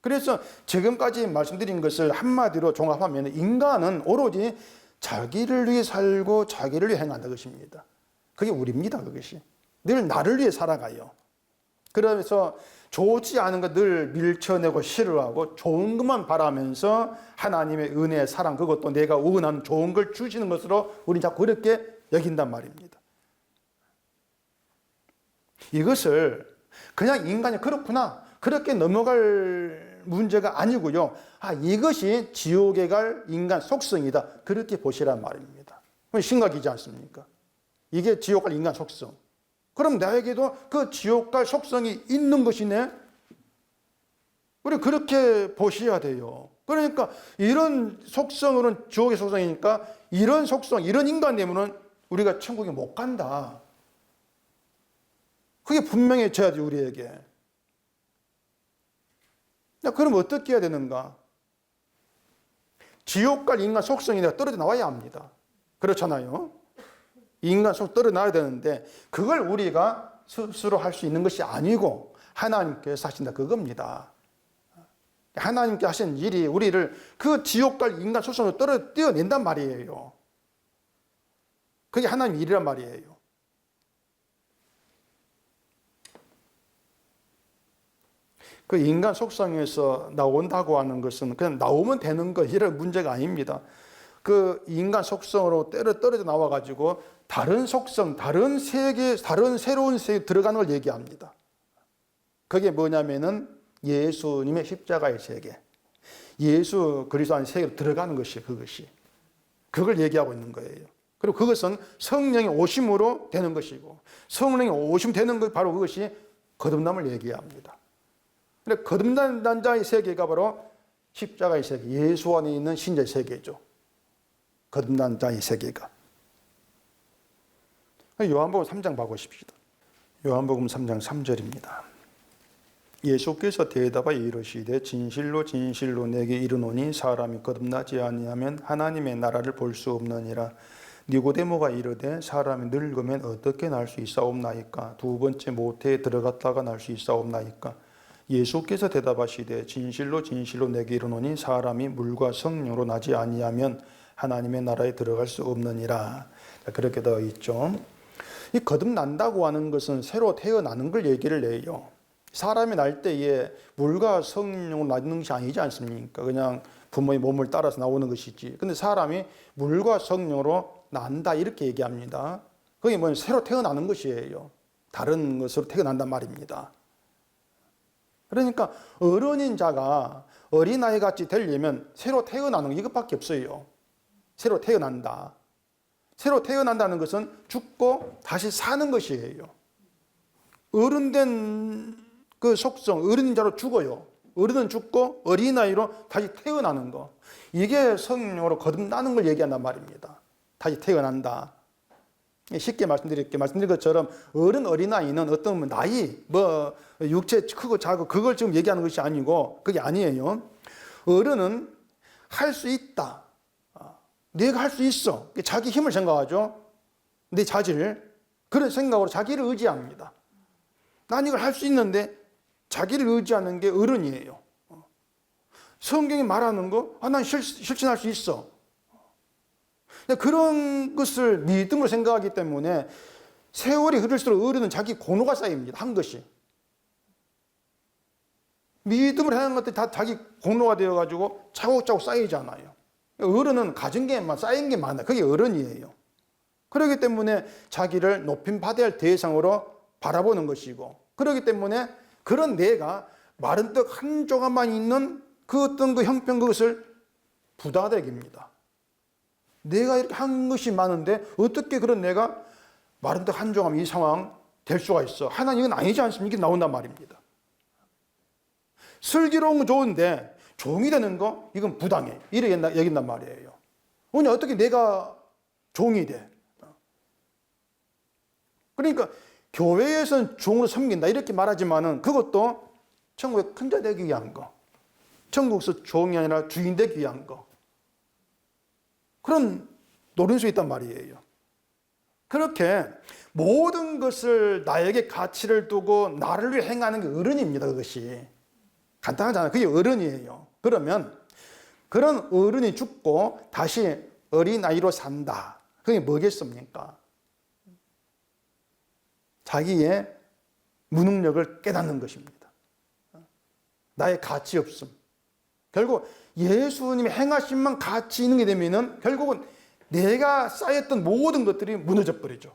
그래서 지금까지 말씀드린 것을 한마디로 종합하면 인간은 오로지 자기를 위해 살고 자기를 위해 행한다 것입니다. 그게 우리입니다, 그것이. 늘 나를 위해 살아가요. 그래서 좋지 않은 거 늘 밀쳐내고 싫어하고 좋은 것만 바라면서 하나님의 은혜, 사랑, 그것도 내가 원하는 좋은 걸 주시는 것으로 우리는 자꾸 그렇게 여긴단 말입니다. 이것을 그냥 인간이 그렇구나, 그렇게 넘어갈 문제가 아니고요. 이것이 지옥에 갈 인간 속성이다. 그렇게 보시란 말입니다. 심각이지 않습니까? 이게 지옥 갈 인간 속성. 그럼 나에게도 그 지옥 갈 속성이 있는 것이네? 우리 그렇게 보셔야 돼요. 그러니까 이런 속성으로는 지옥의 속성이니까 이런 속성, 이런 인간 되면은 우리가 천국에 못 간다. 그게 분명해져야 돼, 우리에게. 그럼 어떻게 해야 되는가? 지옥 갈 인간 속성이 떨어져 나와야 합니다. 그렇잖아요. 인간 속 떨어져 나와야 되는데 그걸 우리가 스스로 할 수 있는 것이 아니고 하나님께서 하신다 그겁니다. 하나님께 하신 일이 우리를 그 지옥 갈 인간 속성으로 떼어낸단 말이에요. 그게 하나님 일이란 말이에요. 그 인간 속성에서 나온다고 하는 것은 그냥 나오면 되는 거 이런 문제가 아닙니다. 그 인간 속성으로 떨어져 나와가지고 다른 속성, 다른 세계, 다른 새로운 세계에 들어가는 걸 얘기합니다. 그게 뭐냐면은 예수님의 십자가의 세계, 예수 그리스도 안의 세계로 들어가는 것이 그것이. 그걸 얘기하고 있는 거예요. 그리고 그것은 성령의 오심으로 되는 것이고 성령의 오심 되는 것 바로 그것이 거듭남을 얘기합니다. 근데 거듭난 자의 세계가 바로 십자가의 세계, 예수 안에 있는 신자의 세계죠. 거듭난 자의 세계가. 요한복음 3장 봐보십시다. 요한복음 3장 3절입니다. 예수께서 대답하여 이르시되 진실로 진실로 내게 이르노니 사람이 거듭나지 아니하면 하나님의 나라를 볼 수 없느니라. 니고데모가 이르되 사람이 늙으면 어떻게 날 수 있사옵나이까? 두 번째 모태에 들어갔다가 날 수 있사옵나이까? 예수께서 대답하시되 진실로 진실로 내게 이르노니 사람이 물과 성령으로 나지 아니하면 하나님의 나라에 들어갈 수 없느니라. 그렇게 되어 있죠. 이 거듭난다고 하는 것은 새로 태어나는 걸 얘기를 해요. 사람이 날 때에 물과 성령으로 나는 것이 아니지 않습니까? 그냥 부모의 몸을 따라서 나오는 것이지. 근데 사람이 물과 성령으로 난다 이렇게 얘기합니다. 그게 뭐냐면 새로 태어나는 것이에요. 다른 것으로 태어난단 말입니다. 그러니까 어른인 자가 어린아이 같이 되려면 새로 태어나는 거 이것밖에 없어요. 새로 태어난다. 새로 태어난다는 것은 죽고 다시 사는 것이에요. 어른된 그 속성, 어른인 자로 죽어요. 어른은 죽고 어린아이로 다시 태어나는 거. 이게 성령으로 거듭나는 걸 얘기한단 말입니다. 다시 태어난다. 쉽게 말씀드린 것처럼 어린아이는 어떤 나이, 육체 크고 작고 그걸 지금 얘기하는 것이 아니고 그게 아니에요. 어른은 할 수 있다. 내가 할 수 있어. 자기 힘을 생각하죠. 내 자질. 그런 생각으로 자기를 의지합니다. 난 이걸 할 수 있는데 자기를 의지하는 게 어른이에요. 성경이 말하는 거, 난 실천할 수 있어. 그런 것을 믿음으로 생각하기 때문에 세월이 흐를수록 어른은 자기 공로가 쌓입니다. 한 것이. 믿음을 하는 것들이 다 자기 공로가 되어가지고 차곡차곡 쌓이잖아요. 어른은 가진 게 쌓인 게 많아요. 그게 어른이에요. 그렇기 때문에 자기를 높임받아야 할 대상으로 바라보는 것이고, 그렇기 때문에 그런 내가 마른 떡 한 조각만 있는 그 어떤 그 형편 그것을 부다덕입니다. 내가 이렇게 한 것이 많은데 어떻게 그런 내가 마른 떡 한 조각 이 상황 될 수가 있어. 하나님 이건 아니지 않습니까? 이게 나온단 말입니다. 슬기로운 건 좋은데 종이 되는 거 이건 부당해. 이래 여긴단 말이에요. 오늘 어떻게 내가 종이 돼? 그러니까 교회에서는 종으로 섬긴다 이렇게 말하지만은 그것도 천국에 큰 자 되기 위한 거, 천국에서 종이 아니라 주인 되기 위한 거, 그런 노림수가 있단 말이에요. 그렇게 모든 것을 나에게 가치를 두고 나를 위해 행하는 게 어른입니다. 그것이 간단하잖아요. 그게 어른이에요. 그러면 그런 어른이 죽고 다시 어린아이로 산다. 그게 뭐겠습니까? 자기의 무능력을 깨닫는 것입니다. 나의 가치 없음. 결국 예수님이 행하신만 가치 있는 게 되면은 결국은 내가 쌓였던 모든 것들이 무너져 버리죠.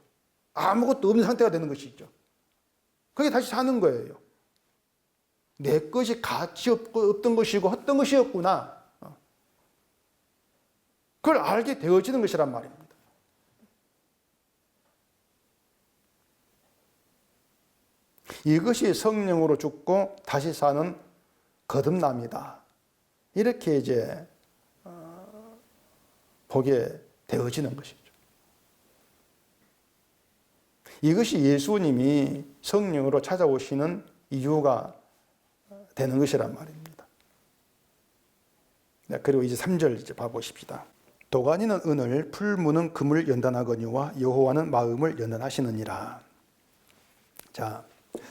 아무것도 없는 상태가 되는 것이죠. 그게 다시 사는 거예요. 내 것이 가치 없던 것이고 헛된 것이었구나. 그걸 알게 되어지는 것이란 말입니다. 이것이 성령으로 죽고 다시 사는 거듭남이다. 이렇게 이제 보게 되어지는 것이죠. 이것이 예수님이 성령으로 찾아오시는 이유가 되는 것이란 말입니다. 그리고 이제 3절 이제 봐보십시다. 도가니는 은을, 풀무는 금을 연단하거니와 여호와는 마음을 연단하시느니라. 자,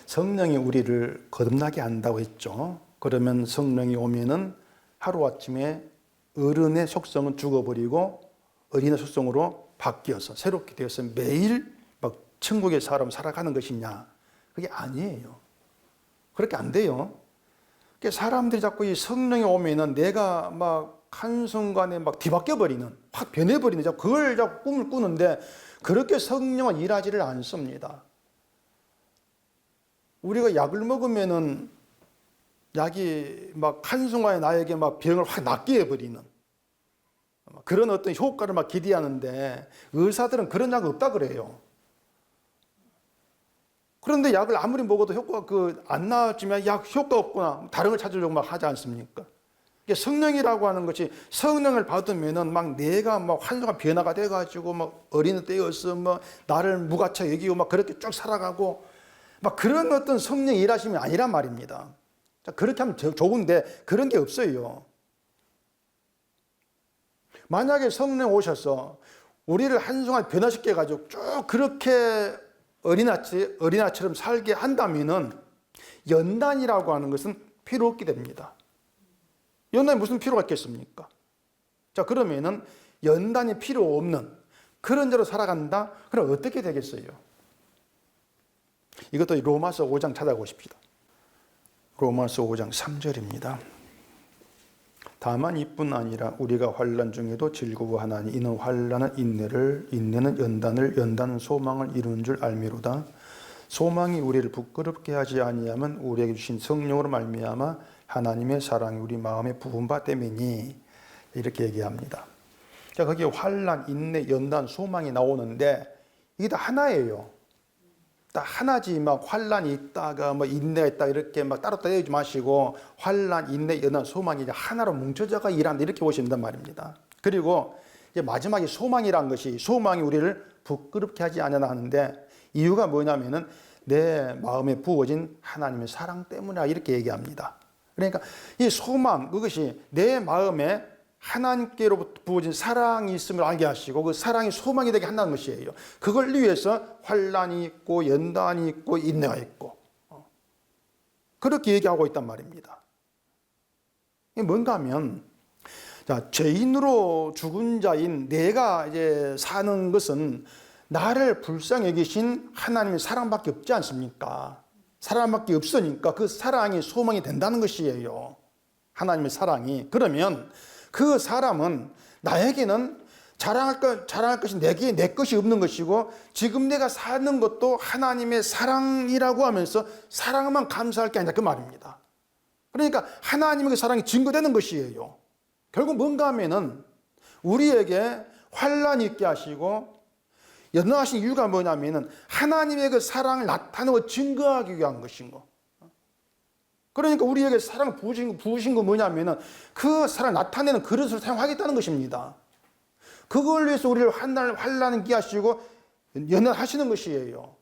성령이 우리를 거듭나게 한다고 했죠. 그러면 성령이 오면은 하루아침에 어른의 속성은 죽어버리고 어린의 속성으로 바뀌어서 새롭게 되어서 매일 막 천국의 사람 살아가는 것이냐? 그게 아니에요. 그렇게 안 돼요. 사람들이 자꾸 이 성령이 오면은 내가 막 한순간에 막 뒤바뀌어 버리는, 확 변해버리는, 그걸 자꾸 꿈을 꾸는데 그렇게 성령은 일하지를 않습니다. 우리가 약을 먹으면은 약이 막 한순간에 나에게 막 병을 확 낫게 해버리는 그런 어떤 효과를 막 기대하는데 의사들은 그런 약 없다 그래요. 그런데 약을 아무리 먹어도 효과가 안 나왔지만 약 효과 없구나. 다른 걸 찾으려고 막 하지 않습니까? 성령이라고 하는 것이 성령을 받으면은 막 내가 막 한순간 변화가 돼가지고 막 어린 때여서 막 나를 무가차 여기고 막 그렇게 쭉 살아가고 막 그런 어떤 성령 일하심이 아니란 말입니다. 자, 그렇게 하면 좋은데 그런 게 없어요. 만약에 성령 오셔서 우리를 한순간 변화시켜 가지고 쭉 그렇게 어린아처럼 살게 한다면은 연단이라고 하는 것은 필요 없게 됩니다. 연단이 무슨 필요가 있겠습니까? 자, 그러면은 연단이 필요 없는 그런 자로 살아간다? 그럼 어떻게 되겠어요? 이것도 로마서 5장 찾아보십시다. 로마서 5장 3절입니다. 다만 이뿐 아니라 우리가 환난 중에도 즐거워하나니 이는 환난은 인내를, 인내는 연단을, 연단은 소망을 이루는 줄 알미로다. 소망이 우리를 부끄럽게 하지 아니하면 우리에게 주신 성령으로 말미암아 하나님의 사랑이 우리 마음에 부은 바 때문이니, 이렇게 얘기합니다. 자, 거기에 환난, 인내, 연단, 소망이 나오는데 이게 다 하나예요. 딱 하나지 막 환난이 있다가 뭐 인내가 있다 이렇게 막 따로 떼지 마시고 환난, 인내, 연단, 소망이 이제 하나로 뭉쳐져가 일한다 이렇게 보시면 된단 말입니다. 그리고 이제 마지막에 소망이란 것이, 소망이 우리를 부끄럽게 하지 않으나 하는데 이유가 뭐냐면은 내 마음에 부어진 하나님의 사랑 때문이라 이렇게 얘기합니다. 그러니까 이 소망, 그것이 내 마음에 하나님께로부터 부어진 사랑이 있음을 알게 하시고 그 사랑이 소망이 되게 한다는 것이에요. 그걸 위해서 환난이 있고 연단이 있고 인내가 있고 그렇게 얘기하고 있단 말입니다. 이게 뭔가 하면, 자, 죄인으로 죽은 자인 내가 이제 사는 것은 나를 불쌍히 여기신 하나님의 사랑밖에 없지 않습니까? 사랑밖에 없으니까 그 사랑이 소망이 된다는 것이에요. 하나님의 사랑이. 그러면 그 사람은 나에게는 자랑할 것이 내 것이 없는 것이고, 지금 내가 사는 것도 하나님의 사랑이라고 하면서 사랑만 감사할 게 아니라 그 말입니다. 그러니까 하나님의 그 사랑이 증거되는 것이에요. 결국 뭔가 하면은 우리에게 환난이 있게 하시고 연단하신 이유가 뭐냐면은 하나님의 그 사랑을 나타내고 증거하기 위한 것인 거. 그러니까 우리에게 사랑을 부으신 거 뭐냐면은 그 사랑을 나타내는 그릇을 사용하겠다는 것입니다. 그걸 위해서 우리를 환난을 있게 하시고 연단하시는 것이에요.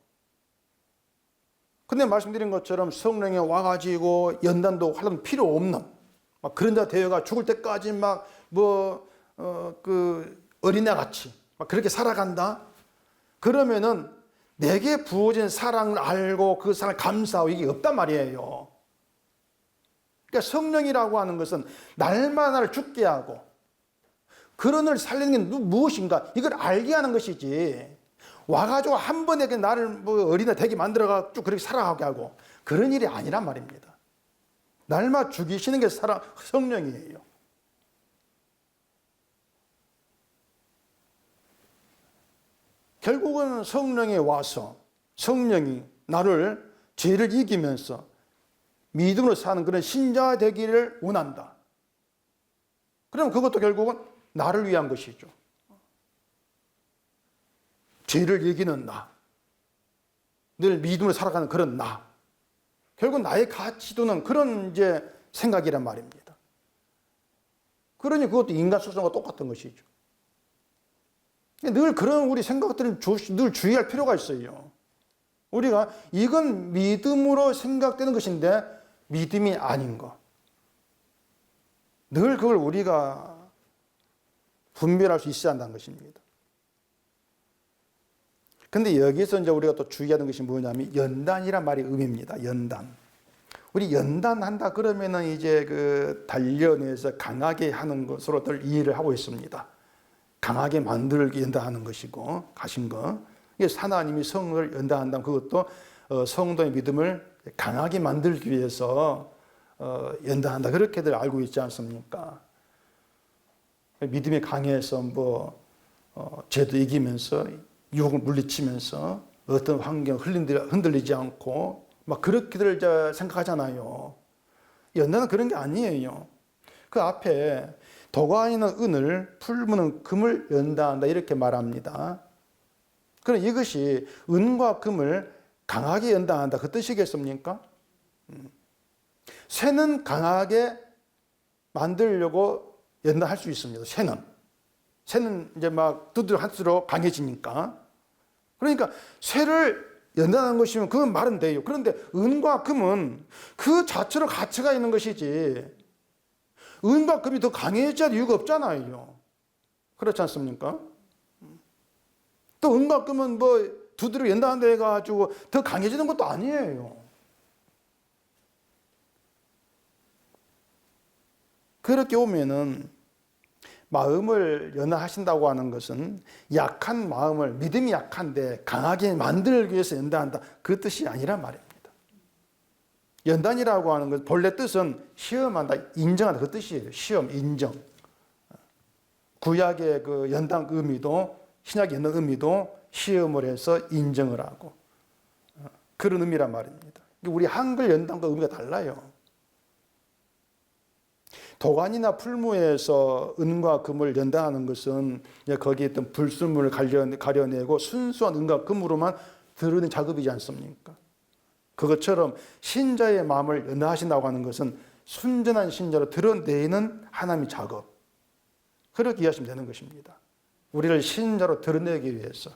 근데 말씀드린 것처럼 성령이 와가지고 연단도 환난도 필요 없는 막 그런 자 되어가 죽을 때까지 어린애 같이 막 그렇게 살아간다. 그러면은 내게 부어진 사랑을 알고 그 사랑을 감사하고 이게 없단 말이에요. 그러니까 성령이라고 하는 것은 날마다 나를 죽게 하고 그런 을 살리는 게 무엇인가 이걸 알게 하는 것이지, 와가지고 한 번에 나를 어린애 되게 만들어가 쭉 그렇게 살아가게 하고 그런 일이 아니란 말입니다. 날마다 죽이시는 게 성령이에요. 결국은 성령이 와서 성령이 나를 죄를 이기면서 믿음으로 사는 그런 신자 되기를 원한다. 그럼 그것도 결국은 나를 위한 것이죠. 죄를 이기는 나, 늘 믿음으로 살아가는 그런 나, 결국 나의 가치도는 그런 이제 생각이란 말입니다. 그러니 그것도 인간 속성과 똑같은 것이죠. 늘 그런 우리 생각들은 늘 주의할 필요가 있어요. 우리가 이건 믿음으로 생각되는 것인데 믿음이 아닌 것. 늘 그걸 우리가 분별할 수 있어야 한다는 것입니다. 근데 여기서 이제 우리가 또 주의하는 것이 뭐냐면 연단이란 말이 의미입니다. 연단. 우리 연단한다 그러면은 이제 그 단련해서 강하게 하는 것으로 늘 이해를 하고 있습니다. 강하게 만들기 연단하는 것이고 가신 거. 하나님이 성을 연단한다면 그것도 성도의 믿음을 강하게 만들기 위해서 연단한다 그렇게들 알고 있지 않습니까? 믿음이 강해서 죄도 이기면서 유혹을 물리치면서 어떤 환경 흔들리지 않고 막 그렇게들 생각하잖아요. 연단은 그런 게 아니에요. 그 앞에 도가니는 은을, 풀무는 금을 연단한다 이렇게 말합니다. 그럼 이것이 은과 금을 강하게 연단한다 그 뜻이겠습니까? 쇠는 강하게 만들려고 연단할 수 있습니다. 쇠는 이제 막 두드릴수록 강해지니까. 그러니까 쇠를 연단하는 것이면 그건 말은 돼요. 그런데 은과 금은 그 자체로 가치가 있는 것이지 은과 금이 더 강해질 이유가 없잖아요. 그렇지 않습니까? 또 은과 금은 두드려 연단한다 해가지고 더 강해지는 것도 아니에요. 그렇게 오면은 마음을 연단하신다고 하는 것은 약한 마음을, 믿음이 약한데 강하게 만들기 위해서 연단한다 그 뜻이 아니란 말입니다. 연단이라고 하는 것 본래 뜻은 시험한다, 인정한다 그 뜻이에요. 시험, 인정. 구약의 그 연단 의미도 신약의 연단 의미도 시험을 해서 인정을 하고 그런 의미란 말입니다. 우리 한글 연단과 의미가 달라요. 도관이나 풀무에서 은과 금을 연단하는 것은 거기에 있던 불순물을 가려내고 순수한 은과 금으로만 드러낸 작업이지 않습니까? 그것처럼 신자의 마음을 연단하신다고 하는 것은 순전한 신자로 드러내는 하나님의 작업. 그렇게 이해하시면 되는 것입니다. 우리를 신자로 드러내기 위해서.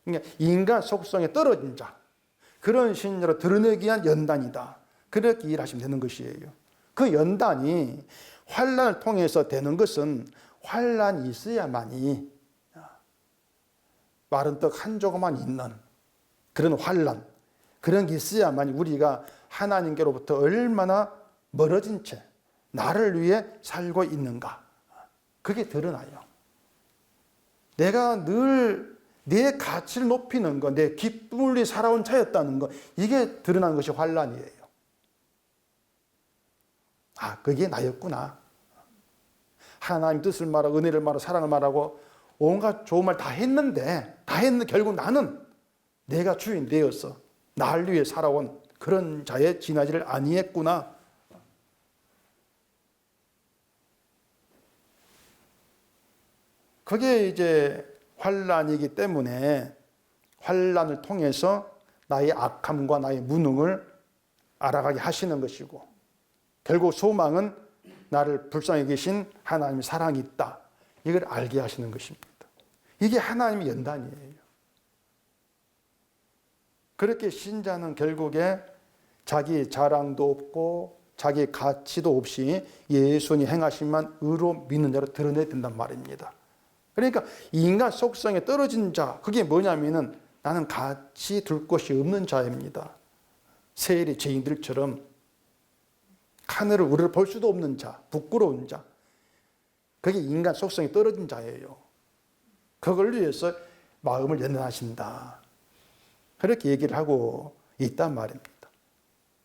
그러니까 인간 속성에 떨어진 자, 그런 신자로 드러내기 위한 연단이다. 그렇게 이해하시면 되는 것이에요. 그 연단이 환난을 통해서 되는 것은 환난이 있어야만이 마른 떡 한 조각만 있는 그런 환난, 그런 게 있어야만이 우리가 하나님께로부터 얼마나 멀어진 채 나를 위해 살고 있는가 그게 드러나요. 내가 늘 내 가치를 높이는 것, 내 기쁨을 위해 살아온 자였다는 것, 이게 드러나는 것이 환란이에요. 아, 그게 나였구나. 하나님 뜻을 말하고 은혜를 말하고 사랑을 말하고 온갖 좋은 말 다 했는데 결국 나는 내가 주인 되어서 나를 위해 살아온 그런 자의 지나지를 아니했구나. 그게 이제 환란이기 때문에 환란을 통해서 나의 악함과 나의 무능을 알아가게 하시는 것이고, 결국 소망은 나를 불쌍히 계신 하나님의 사랑이 있다, 이걸 알게 하시는 것입니다. 이게 하나님의 연단이에요. 그렇게 신자는 결국에 자기 자랑도 없고 자기 가치도 없이 예수님이 행하신만 의로 믿는 자로 드러내야 된단 말입니다. 그러니까 인간 속성에 떨어진 자, 그게 뭐냐면은 나는 가치 둘 것이 없는 자입니다. 세일의 죄인들처럼 하늘을 우리를 볼 수도 없는 자, 부끄러운 자, 그게 인간 속성에 떨어진 자예요. 그걸 위해서 마음을 연단하신다, 그렇게 얘기를 하고 있단 말입니다.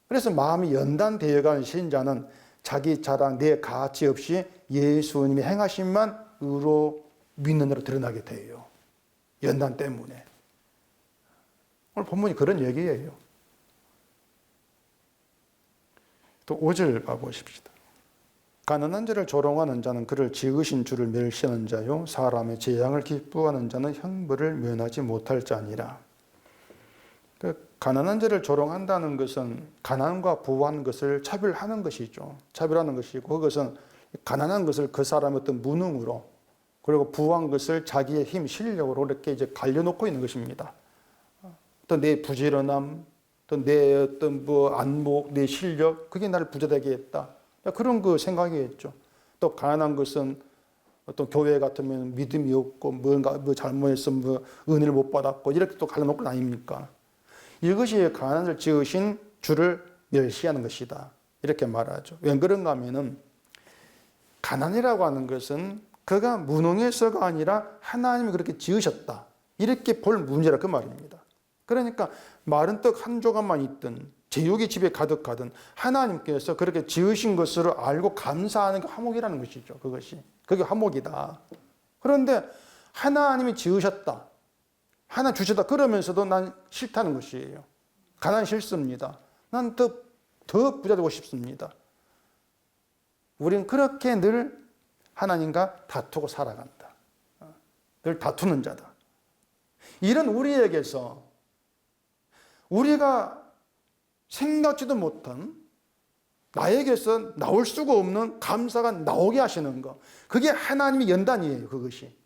그래서 마음이 연단되어가는 신자는 자기 자랑, 내 가치 없이 예수님이 행하신만 의로 믿는 대로 드러나게 돼요. 연단 때문에. 오늘 본문이 그런 얘기예요. 또 5절 봐보십시다. 가난한 자를 조롱하는 자는 그를 지으신 주를 멸시하는 자요, 사람의 재앙을 기뻐하는 자는 형벌을 면하지 못할 자니라. 가난한 자를 조롱한다는 것은 가난과 부한 것을 차별하는 것이죠. 차별하는 것이고, 그것은 가난한 것을 그 사람의 어떤 무능으로, 그리고 부한 것을 자기의 힘, 실력으로 이렇게 이제 갈려놓고 있는 것입니다. 또 내 부지런함, 또 내 어떤 안목, 내 실력, 그게 나를 부자되게 했다, 그런 그 생각이겠죠. 또 가난한 것은 어떤 교회 같으면 믿음이 없고 뭔가 잘못해서 은혜를 못 받았고 이렇게 또 갈라놓고 아닙니까? 이것이 가난을 지으신 주를 멸시하는 것이다, 이렇게 말하죠. 왜 그런가 하면은 가난이라고 하는 것은 그가 무능해서가 아니라 하나님이 그렇게 지으셨다, 이렇게 볼 문제라 그 말입니다. 그러니까 마른 떡 한 조각만 있든 제육이 집에 가득하든 하나님께서 그렇게 지으신 것을 알고 감사하는 게 화목이라는 것이죠. 그게 화목이다. 그런데 하나님이 지으셨다, 하나 주셨다, 그러면서도 난 싫다는 것이에요. 가난 싫습니다. 난 더 부자 되고 싶습니다. 우리는 그렇게 늘 하나님과 다투고 살아간다. 늘 다투는 자다. 이런 우리에게서 우리가 생각지도 못한, 나에게서 나올 수가 없는 감사가 나오게 하시는 것, 그게 하나님의 연단이에요. 그것이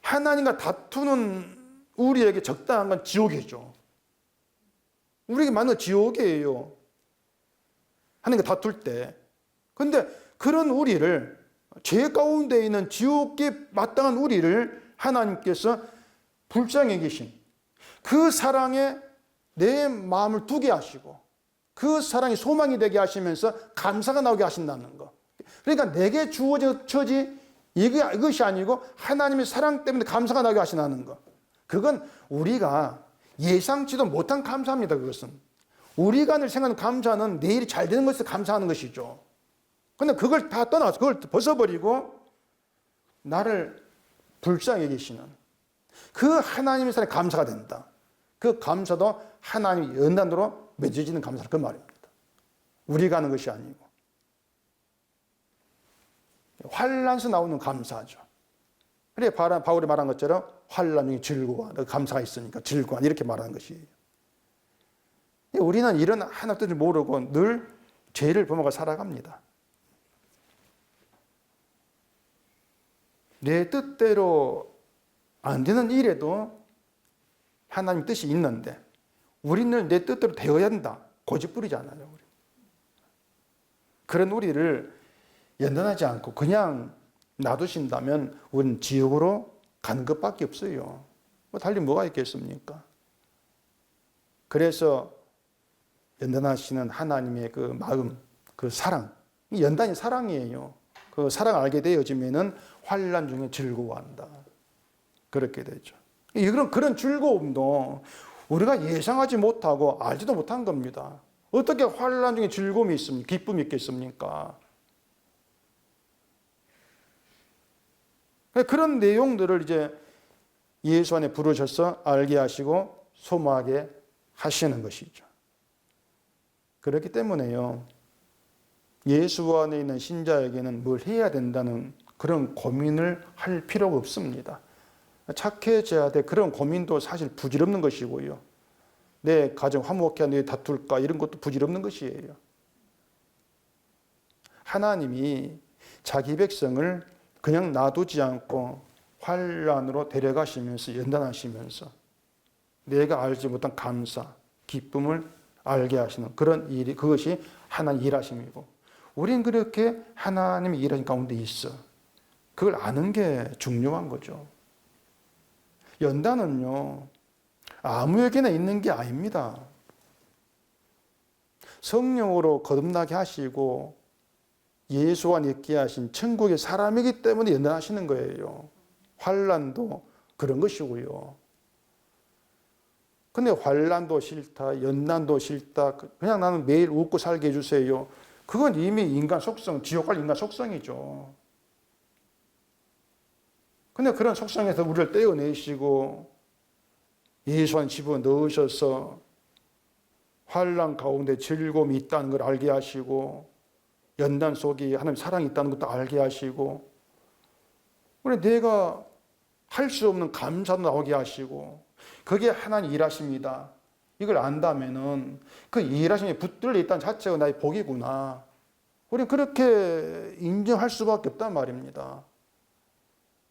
하나님과 다투는 우리에게 적당한 건 지옥이죠. 우리에게 맞는 지옥이에요, 하나님과 다툴 때. 근데 그런 우리를, 죄 가운데 있는 지옥에 마땅한 우리를 하나님께서 불쌍히 계신 그 사랑에 내 마음을 두게 하시고 그 사랑이 소망이 되게 하시면서 감사가 나오게 하신다는 거. 그러니까 내게 주어진 처지 이것이 아니고 하나님의 사랑 때문에 감사가 나게 하시는 거. 그건 우리가 예상치도 못한 감사입니다. 그것은 우리가 늘 생각하는 감사는 내일이 잘 되는 것에 감사하는 것이죠. 그런데 그걸 다 떠나서 그걸 벗어버리고 나를 불쌍히 여기시는 그 하나님의 사랑에 감사가 된다. 그 감사도 하나님의 연단으로 맺어지는 감사라 그 말입니다. 우리가 하는 것이 아니고. 환난에서 나오는 감사죠. 그래 바울이 말한 것처럼 환난 중에 즐거워, 감사가 있으니까 즐거워, 이렇게 말하는 것이에요. 우리는 이런 하나님 뜻을 모르고 늘 죄를 범하고 살아갑니다. 내 뜻대로 안 되는 일에도 하나님 뜻이 있는데 우리는 내 뜻대로 되어야 한다, 고집 부리잖아요. 우리. 그런 우리를 연단하지 않고 그냥 놔두신다면 우리는 지옥으로 가는 것밖에 없어요. 달리 뭐가 있겠습니까? 그래서 연단하시는 하나님의 그 마음, 그 사랑, 연단이 사랑이에요. 그 사랑을 알게 되어지면은 환난 중에 즐거워한다. 그렇게 되죠. 그런 즐거움도 우리가 예상하지 못하고 알지도 못한 겁니다. 어떻게 환난 중에 즐거움이 있습니까? 기쁨이 있겠습니까? 그런 내용들을 이제 예수 안에 부르셔서 알게 하시고 소망하게 하시는 것이죠. 그렇기 때문에요, 예수 안에 있는 신자에게는 뭘 해야 된다는 그런 고민을 할 필요가 없습니다. 착해져야 돼. 그런 고민도 사실 부질없는 것이고요. 내 가정 화목해야 내 다툴까 이런 것도 부질없는 것이에요. 하나님이 자기 백성을 그냥 놔두지 않고 환난으로 데려가시면서 연단하시면서 내가 알지 못한 감사, 기쁨을 알게 하시는 그런 일이, 그것이 하나님 일하심이고, 우린 그렇게 하나님의 일하신 가운데 있어. 그걸 아는 게 중요한 거죠. 연단은요, 아무에게나 있는 게 아닙니다. 성령으로 거듭나게 하시고 예수와 있게 하신 천국의 사람이기 때문에 연단하시는 거예요. 환난도 그런 것이고요. 근데 환난도 싫다, 연난도 싫다, 그냥 나는 매일 웃고 살게 해주세요. 그건 이미 인간 속성, 지옥 갈 인간 속성이죠. 근데 그런 속성에서 우리를 떼어내시고 예수 안 집어넣으셔서 환난 가운데 즐거움이 있다는 걸 알게 하시고 연단 속에 하나님 사랑이 있다는 것도 알게 하시고, 그래 내가 할 수 없는 감사도 나오게 하시고, 그게 하나님 일하십니다. 이걸 안다면은 그 일하심이 붙들려 있다는 자체가 나의 복이구나. 우리는 그렇게 인정할 수밖에 없단 말입니다.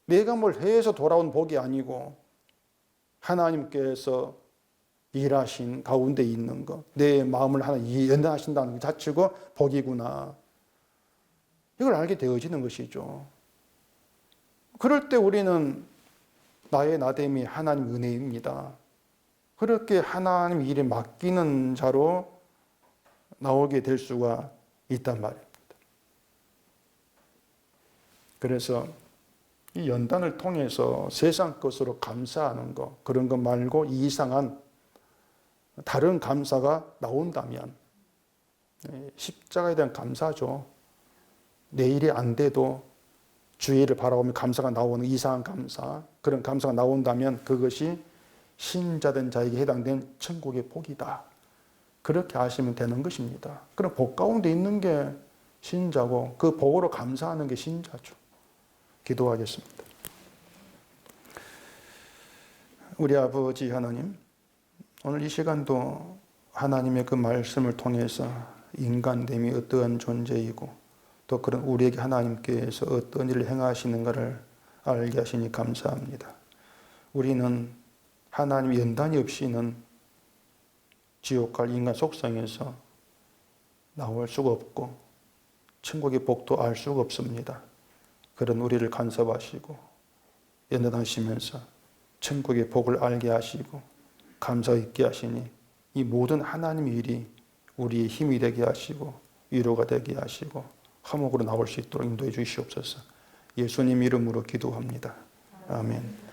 내가 뭘 해서 돌아온 복이 아니고 하나님께서 일하신 가운데 있는 것, 내 마음을 하나 연단하신다는 것 자체가 복이구나. 이걸 알게 되어지는 것이죠. 그럴 때 우리는 나의 나됨이 하나님 은혜입니다. 그렇게 하나님 일에 맡기는 자로 나오게 될 수가 있단 말입니다. 그래서 이 연단을 통해서 세상 것으로 감사하는 것, 그런 것 말고 이상한 다른 감사가 나온다면, 십자가에 대한 감사죠. 내 일이 안 돼도 주의 일을 바라보며 감사가 나오는 이상한 감사, 그런 감사가 나온다면 그것이 신자된 자에게 해당된 천국의 복이다. 그렇게 아시면 되는 것입니다. 그럼 복 가운데 있는 게 신자고 그 복으로 감사하는 게 신자죠. 기도하겠습니다. 우리 아버지 하나님, 오늘 이 시간도 하나님의 그 말씀을 통해서 인간됨이 어떠한 존재이고 또 그런 우리에게 하나님께서 어떤 일을 행하시는가를 알게 하시니 감사합니다. 우리는 하나님 연단이 없이는 지옥 갈 인간 속성에서 나올 수가 없고 천국의 복도 알 수가 없습니다. 그런 우리를 간섭하시고 연단하시면서 천국의 복을 알게 하시고 감사 있게 하시니 이 모든 하나님의 일이 우리의 힘이 되게 하시고 위로가 되게 하시고 화목으로 나올 수 있도록 인도해 주시옵소서. 예수님 이름으로 기도합니다. 아멘.